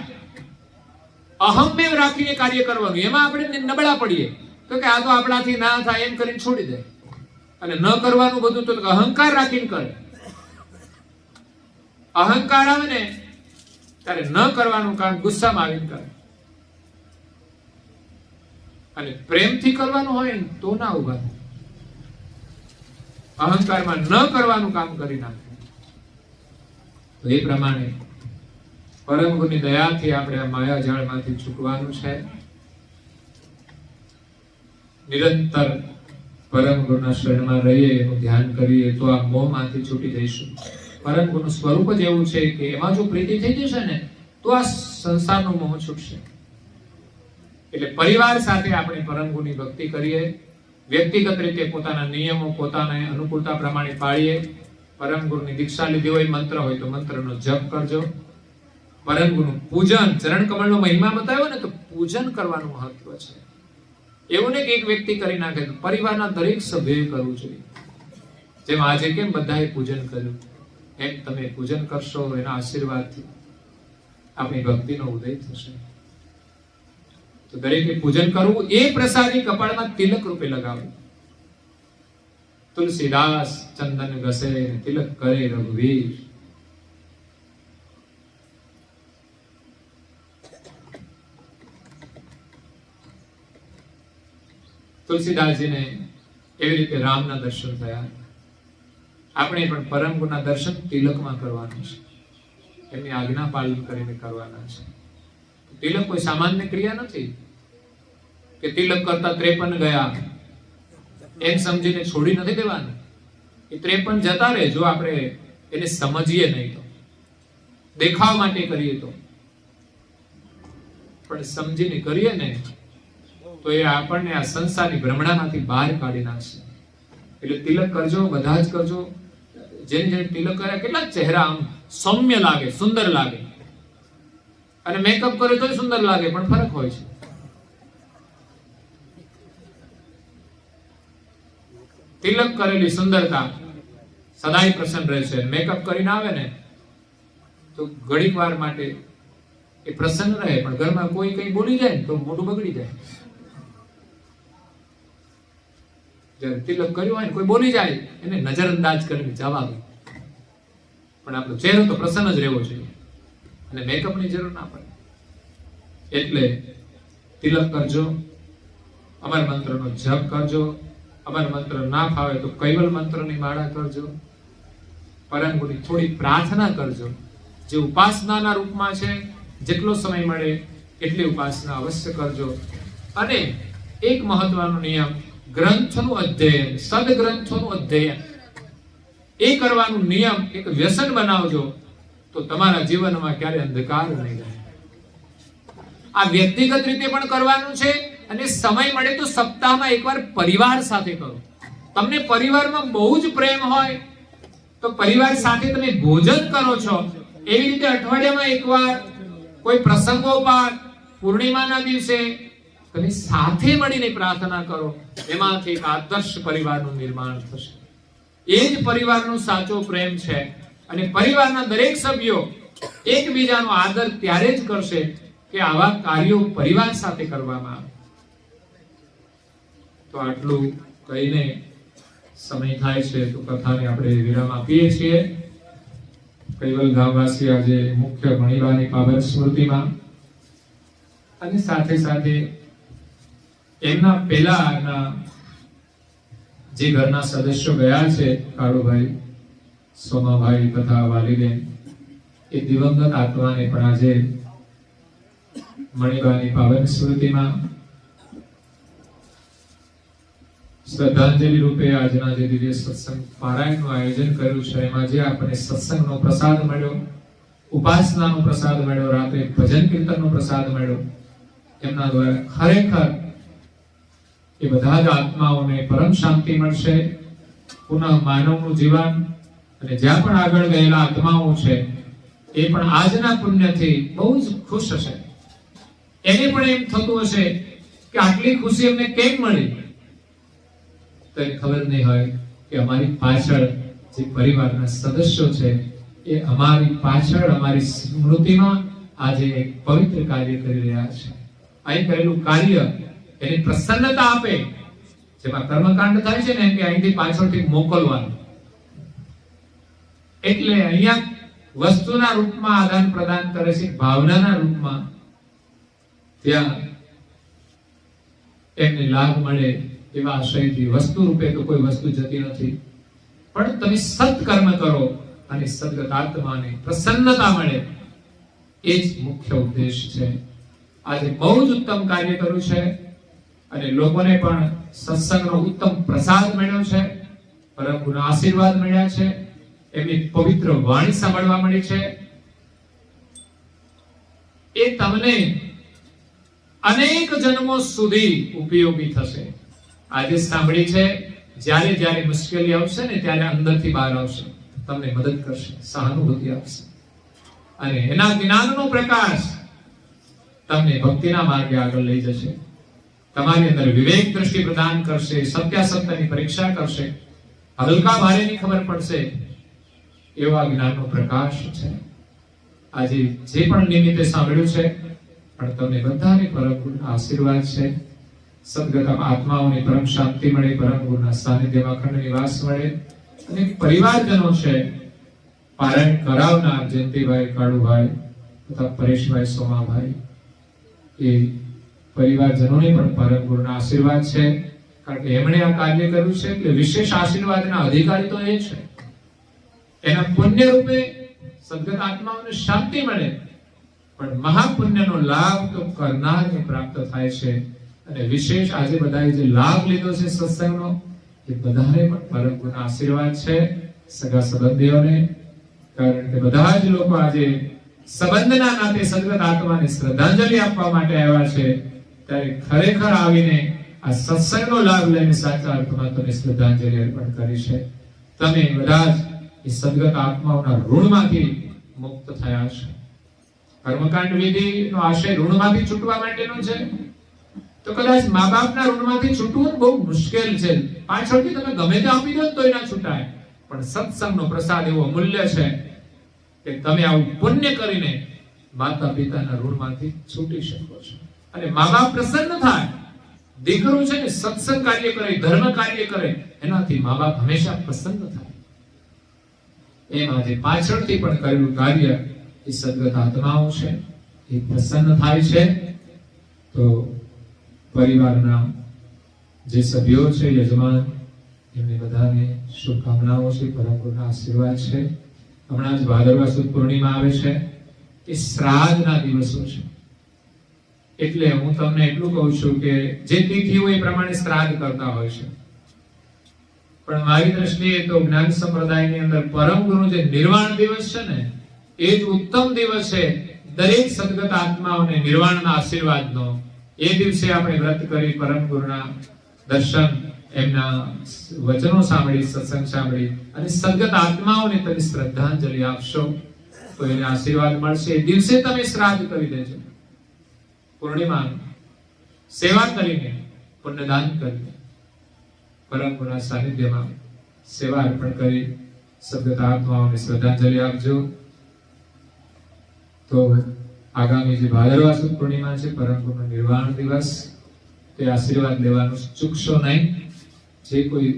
અહંમેવ રાખીને કાર્ય કરવાનું. એમાં આપણે નબળા પડીએ તો કે આ તો આપણાથી ના થાય એમ કરીને છોડી દે. અને ન કરવાનું બધું તો અહંકાર રાખીને કરે. અહંકાર આવે ને ત્યારે ન કરવાનું કામ ગુસ્સામાં આવીને કરે. અને પ્રેમથી કરવાનું હોય તો ના ઉભા થાય. અહંકારમાં ન કરવાનું કામ કરી નાખે. તો એ પ્રમાણે પરમ ગુરુની દયાથી આપણે આ માયાજાળમાંથી છૂટવાનું છે. નિરંતર પરમ ગુરુના શરણમાં રહીએ, એનું ધ્યાન કરીએ તો આ મોહમાંથી છૂટી જઈશું. પરમ ગુરુનું સ્વરૂપ જ એવું છે કે એમાં જો પ્રીતિ થઈ જશે ને તો આ સંસારનો મોહ છૂટશે. એટલે પરિવાર સાથે આપણે પરમ ગુરુની ભક્તિ કરીએ, વ્યક્તિગત રીતે પોતાના નિયમો પોતાને અનુકૂળતા પ્રમાણે પાળીએ. પરમ ગુરુની દીક્ષા લીધી હોય, મંત્ર હોય તો મંત્રનો જપ કરજો. પરમ ગુરુનું પૂજન, ચરણ કમળનો મહિમા બતાવ્યો ને, તો પૂજન કરવાનું મહત્વ છે. એવું નહીં કે એક વ્યક્તિ કરી નાખે, પરિવારના દરેક સભ્યોએ કરવું જોઈએ. જેમ આજે કેમ બધાએ પૂજન કર્યું, એમ તમે પૂજન કરશો, એના આશીર્વાદથી આપણી ભક્તિનો ઉદય થશે. તો દરેકે પૂજન કરવું. એ પ્રસાદી કપાળમાં તિલક રૂપે લગાવવું. તુલસીદાસ ચંદન ઘસે તિલક કરે રઘુવીર. તુલસીદાસજીને એવી રીતે રામના દર્શન થયા. આપણે પણ પરમ ગુરુના દર્શન તિલકમાં કરવાનું છે, એમની આજ્ઞા પાલન કરીને કરવાના છે. તિલક કોઈ સામાન્ય ક્રિયા નથી કે તિલક કરતા 53 ગયા એમ સમજીને છોડી નથી દેવાનું. એ 53 જતા રહે જો આપણે એને સમજીએ નહીં તો. દેખાવ માટે કરીએ તો, પણ સમજીને કરીએ ને તો એ આપણને આ સંસારની ભ્રમણામાંથી બહાર કાઢી નાખશે. એટલે તિલક કરજો, બધા જ કરજો. જેને તિલક કર્યા કેટલા ચહેરા આમ સૌમ્ય લાગે, સુંદર લાગે. અને મેકઅપ કરે તો સુંદર લાગે, પણ ફરક હોય છે. તિલક કરેલી સુંદરતા સદાય પ્રસન્ન રહે છે. મેકઅપ કરીને આવે ને તો ઘડીક વાર માટે એ પ્રસન્ન રહે, પણ ઘરમાં કોઈ કઈ બોલી જાય ને તો મોઢું બગડી જાય. જ્યારે તિલક કર્યું હોય ને કોઈ બોલી જાય એને નજરઅંદાજ કરીને જવા દો, પણ આપણો ચહેરો તો પ્રસન્ન જ રહેવો જોઈએ અને મેકઅપની જરૂર ના પડે. એટલે તિલક કરજો, અમર મંત્રનો જપ કરજો. અમર મંત્ર ના ફાવે તો કૈવલ મંત્રની માળા કરજો. પરમ ગુરુની થોડી પ્રાર્થના કરજો. જે ઉપાસનાના રૂપમાં છે, જેટલો સમય મળે એટલી ઉપાસના અવશ્ય કરજો. અને એક મહત્વનો નિયમ, ગ્રંથોનું અધ્યયન, સદગ્રંથોનું અધ્યયન એ કરવાનું નિયમ એક વ્યસન બનાવજો, તો તમારા જીવનમાં ક્યારે અંધકાર નહીં રહે. આ વ્યક્તિગત રીતે પણ કરવાનું છે, અને સમય મળે તો સપ્તાહમાં એકવાર પરિવાર સાથે કરો. તમને પરિવારમાં બહુ જ પ્રેમ હોય તો પરિવાર સાથે તમે ભોજન કરો છો, એવી રીતે અઠવાડિયામાં એકવાર કોઈ પ્રસંગોપાત, પૂર્ણિમાના દિવસે તમે સાથે મળીને પ્રાર્થના કરો. એમાંથી એક આદર્શ પરિવારનું નિર્માણ થશે. એ જ પરિવારનો સાચો પ્રેમ છે. અને પરિવારના દરેક સભ્યો એકબીજાનો આદર ત્યારે જ કરશે કે આવા કાર્યો પરિવાર સાથે કરવામાં આવે. તો આટલું કહીને સમય થાય છે તો કથાને આપણે વિરામ આપીએ છીએ. કૈવલ ગામવાસી આજે મુખ્ય મણિબાની પાવન સ્મૃતિમાં અને સાથે સાથે એમના પહેલાના જે ઘરના સદસ્યો ગયા છે, કાળુભાઈ, સોમાભાઈ તથા વાલીબેન, એ દિવંગત આત્માને પણ આજે મણિબાની પાવન સ્મૃતિમાં શ્રદ્ધાંજલિ રૂપે આજના જે દિવ્ય સત્સંગ પારાયણનું આયોજન કર્યું છે, એમાં જે આપણને સત્સંગનો પ્રસાદ મળ્યો, ઉપાસનાનો પ્રસાદ મળ્યો, રાત્રે ભજન કીર્તનનો પ્રસાદ મળ્યો, એમના દ્વારા ખરેખર એ બધા જ આત્માઓને પરમ શાંતિ મળશે, પુનઃ માનવનું જીવન, અને જ્યાં પણ આગળ ગયેલા આત્માઓ છે એ પણ આજના પુણ્યથી બહુ જ ખુશ હશે. એને પણ એમ થતું હશે કે આટલી ખુશી એમને કેમ મળી? તો એને ખબર નહીં હોય કે અમારી પાછળ જે પરિવારના સદસ્યો છે એ અમારી પાછળ, અમારી સ્મૃતિમાં આજે એક પવિત્ર કાર્ય કરી રહ્યા છે. અહીં કરેલું કાર્ય એની પ્રસન્નતા આપે. જેમાં કર્મકાંડ થાય છે ને, કે અહીંથી પાછળથી મોકલવાનું, એટલે અહીંયા વસ્તુના રૂપમાં આદાન પ્રદાન કરે છે, ભાવનાના રૂપમાં ત્યાં એમને લાભ મળે એવા આશયથી. વસ્તુ રૂપે તો કોઈ વસ્તુ જતી નથી, પણ તમે સત્કર્મ કરો અને સદગત આત્માને પ્રસન્નતા મળે, એ જ મુખ્ય ઉદ્દેશ છે. આજે બહુ જ ઉત્તમ કાર્ય કર્યું છે, અને લોકોને પણ સત્સંગનો ઉત્તમ પ્રસાદ મળ્યો છે, પરમ ગુરુના આશીર્વાદ મળ્યા છે, એમની પવિત્ર વાણી સાંભળવા મળી છે. એ તમને અનેક જન્મો સુધી ઉપયોગી થશે. આજે સાંભળી છે, જ્યારે જ્યારે મુશ્કેલી આવશે ને ત્યારે અંદરથી બહાર આવશે, તમને મદદ કરશે, સહાનુભૂતિ આપશે, અને એના જ્ઞાનનો પ્રકાશ તમને ભક્તિના માર્ગે આગળ લઈ જશે. તમારી અંદર વિવેક દ્રષ્ટિ પ્રદાન કરશે, સત્યાસત્યની પરીક્ષા કરશે, હલકા ભારેની ખબર પડશે, એવા જ્ઞાનનો પ્રકાશ છે. આજે જે પણ નિમિત્તે સાંભળ્યું છે, પણ તમને બધાને પરમ ગુરુના આશીર્વાદ છે. સદગત આત્માઓની પરમ શાંતિ મળે, પરમ ગુરુના સાનિધ્યમાં અખંડ નિવાસ મળે, અને પરિવારજનો છે પારાયણ કરાવનાર જયંતિભાઈ, કાળુભાઈ તથા પરેશભાઈ, સોમાભાઈ, એ પરિવારજનોને પણ પરમ ગુરુના આશીર્વાદ છે. કારણ કે એમણે આ કાર્ય કર્યું છે, એટલે વિશેષ આશીર્વાદના અધિકારી તો એ છે. એના પુણ્ય રૂપે સદગત આત્માઓને શાંતિ મળે, પણ મહાપુણ્યનો લાભ તો કરનારને પ્રાપ્ત થાય છે. અને વિશેષ આજે બધાએ જે લાભ લીધો છે સત્સંગનો, એ બધાને પણ પરમ ગુરુના આશીર્વાદ છે, સગા સંબંધીઓને. કારણ કે બધા જ લોકો આજે સંબંધના નાતે સદગત આત્માને શ્રદ્ધાંજલિ આપવા માટે આવ્યા છે, ત્યારે ખરેખર આવીને આ સત્સંગનો લાભ લઈને સાચા અર્થમાં તમે શ્રદ્ધાંજલિ અર્પણ કરી છે. તમે બધા જ એ સદગત આત્માઓના ઋણમાંથી મુક્ત થયા છે. કર્મકાંડ વિધિનો આશય ઋણમાંથી છૂટવા માટેનો છે. તો કદાચ મા બાપના ઋણમાંથી છૂટવું બહુ મુશ્કેલ છે. પાછળથી તમે ગમે તે આપી દો તોય ના છૂટાય, પણ સત્સંગનો પ્રસાદ એવો અમૂલ્ય છે કે તમે આવું પુણ્ય કરીને માતા પિતાના ઋણમાંથી છૂટી શકો છો. અને મા બાપ પ્રસન્ન થાય. દીકરો છે ને સત્સંગ કાર્ય કરે, ધર્મ કાર્ય કરે, એનાથી મા બાપ હંમેશા પ્રસન્ન થાય. એમ આજે પાછળથી પણ કરેલું કાર્ય એ સદગત આત્માઓ છે, એ પ્રસન્ન થાય છે. તો પરિવારના જે સભ્યો છે, યજમાન, એમને બધાને શુભકામનાઓ છે, પરમ ગુરુના આશીર્વાદ છે. હમણાં જ ભાદરવા સુદ પૂર્ણિમા આવે છે, એ શ્રાદ્ધના દિવસો છે. એટલે હું તમને એટલું કહું છું કે જે તિથિ હોય એ પ્રમાણે શ્રાદ્ધ કરતા હોય છે, પણ મારી દ્રષ્ટિએ તો જ્ઞાન સંપ્રદાયની અંદર પરમ ગુરુ જે નિર્વાણ દિવસ છે ને, એ જ ઉત્તમ દિવસ છે દરેક સદગત આત્માઓને નિર્વાણના આશીર્વાદનો. એ દિવસે આપણે વ્રત કરી પરમ ગુરુના દર્શન, એમના વચનો સાંભળી, સત્સંગ સાંભળી અને સદગત આત્માઓને તમે શ્રદ્ધાંજલિ આપશો તો એને આશીર્વાદ મળશે. એ દિવસે તમે શ્રાદ્ધ કરી દેજો, પૂર્ણિમા સેવા કરીને, પુણ્યદાન કરીને, પરમ ગુરુના સાનિધ્યમાં સેવા અર્પણ કરી સદગત આત્માઓને શ્રદ્ધાંજલિ આપજો. તો આગામી જે ભાદરવા સુદ પૂર્ણિમા છે, પરમ ગુરુનો નિર્વાણ દિવસ, તે આશીર્વાદ લેવાનું ચૂકશો નહીં. જે કોઈ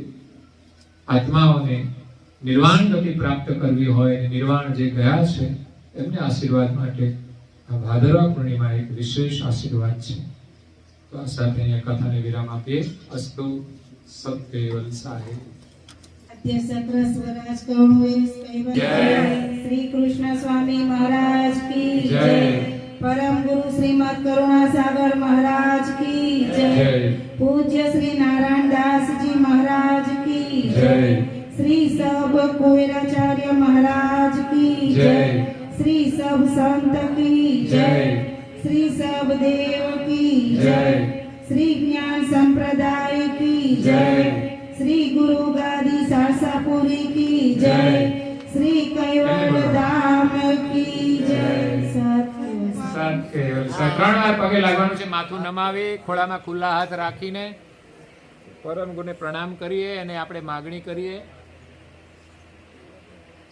આત્માઓને નિર્વાણ ગતિ પ્રાપ્ત કરવી હોય અને નિર્વાણ જે ગયા છે એમને આશીર્વાદ માટે આ ભાદરવા પૂર્ણિમા એક વિશેષ આશીર્વાદ છે. તો આ સાથે અહીંયા કથાને વિરામ આપીએ. અસ્તુ સત્કેવલ સાહેબ.
શ્રી કૃષ્ણ સ્વામી મહારાજ કી જય. પરમ ગુરુ શ્રીમદ કરુણા સાગર મહારાજ કી જય. પૂજ્ય શ્રી નારાયણ દાસજી મહારાજ કી જય. શ્રી સબ કોયરાચાર્ય મહારાજ કી જય. શ્રી સબ સંત કી જય. શ્રી સબ દેવ કી જય. શ્રી જ્ઞાન સંપ્રદાય की जय. श्री गुरु गादी सासापुरी की जय. श्री कैवल धाम की जय.
ત્રણ વાર પગે લાગવાનું છે, માથું નમાવી, ખોળામાં ખુલ્લા હાથ રાખીને પરમ ગુરુને પ્રણામ કરીએ અને આપણે માગણી કરીએ.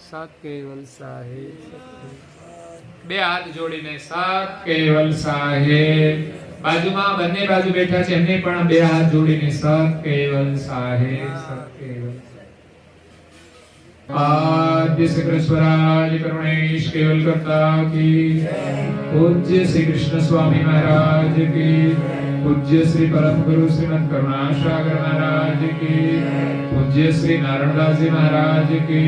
સત કેવલ સાહેબ. બે હાથ જોડીને સત કેવલ સાહેબ. બાજુમાં બંને બાજુ બેઠા છે એમને પણ બે હાથ જોડીને સત કેવલ સાહેબ. સત કેવલ आद्य श्री स्वराज करुणेश केवल करता की. पूज्य श्री कृष्ण स्वामी महाराज की. पूज्य श्री परम गुरु श्रीमद करुणा सागर महाराज की. पूज्य श्री नारायणदास जी महाराज की.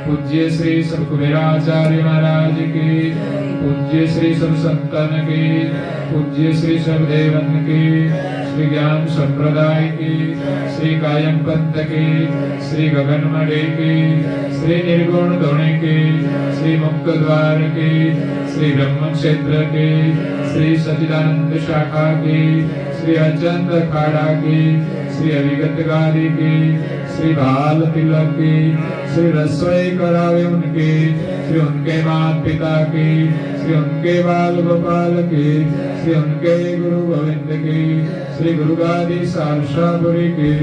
पूज्य श्री सब कुबेराचार्य महाराज की. पूज्य श्री सब संतन की. पूज्य श्री सब देवन की. श्री ज्ञान संप्रदाय की. श्री कायम पंथ की. श्री गगन मणि की. श्री निर्गुण धोणे की. श्री मुक्त द्वार की. श्री ब्रह्म क्षेत्र की. श्री सच्चिदानंद शाखा की. श्री अचंद अखाड़ा की. श्री अविगत गादी की. श्री बाल तिलक की. श्री रसोई करावे उनकी. श्री उनके माता पिता की. श्री उनके बाल गोपाल की. श्री उनके गुरु गोविंद की. श्री गुरु गादी सारसापुरी की.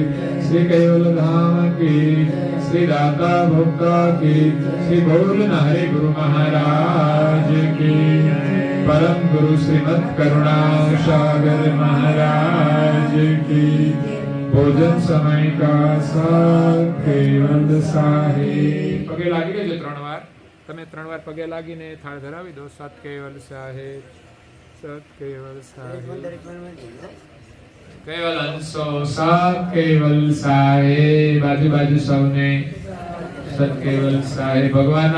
श्री कैवल धाम की. श्री दाता भोक्ता की. श्री बोल हरि गुरु महाराज की. परम गुरु श्रीमद करुणा सागर महाराज की. भोजन समय का साथ केवल साहेब. पगे लागी देજો ત્રણ વાર. તમે ત્રણ વાર પગે લાગીને થાળ ધરાવી દો. સત કેવલ સાહેબ. સત કેવલ સાહેબ. કેવલ અંશો સત કેવલ સાહેબ. બાજુ બાજુ સૌને સત કેવલ સાહેબ. ભગવાન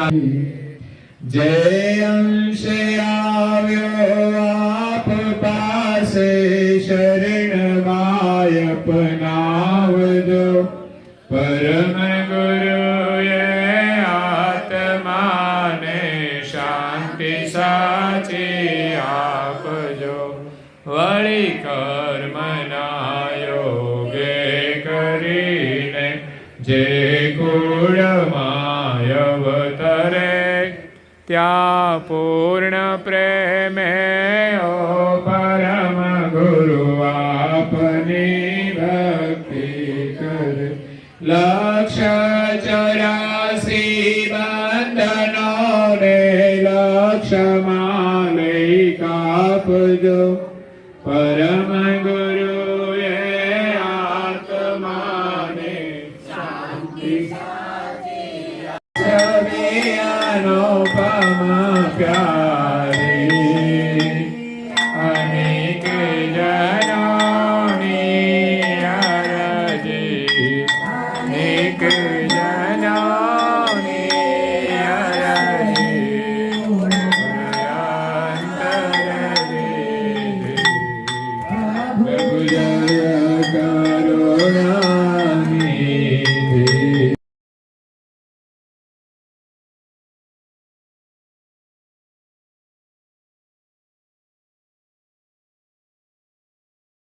જય અંશે આવ્યો આપ પાસે. શરણ માય અપનાવજો. પરમ ગુરુએ આત્માને શાંતિ સાચી આપજો. વળી કર્મના યોગે કરીને જે કુળમાં અવતરે ત્યાં પૂર્ણ પ્રેમે ઓ પરમ ગુરુ આપની ભક્તિ કરે. લક્ષ 84 બંધનો ને લક્ષમાં લઈ કાપજો. પરમ ગુરુએ આત્માને શાંતિ અનુપમ પ્યારી. અનેક જનોની અરજી. અનેક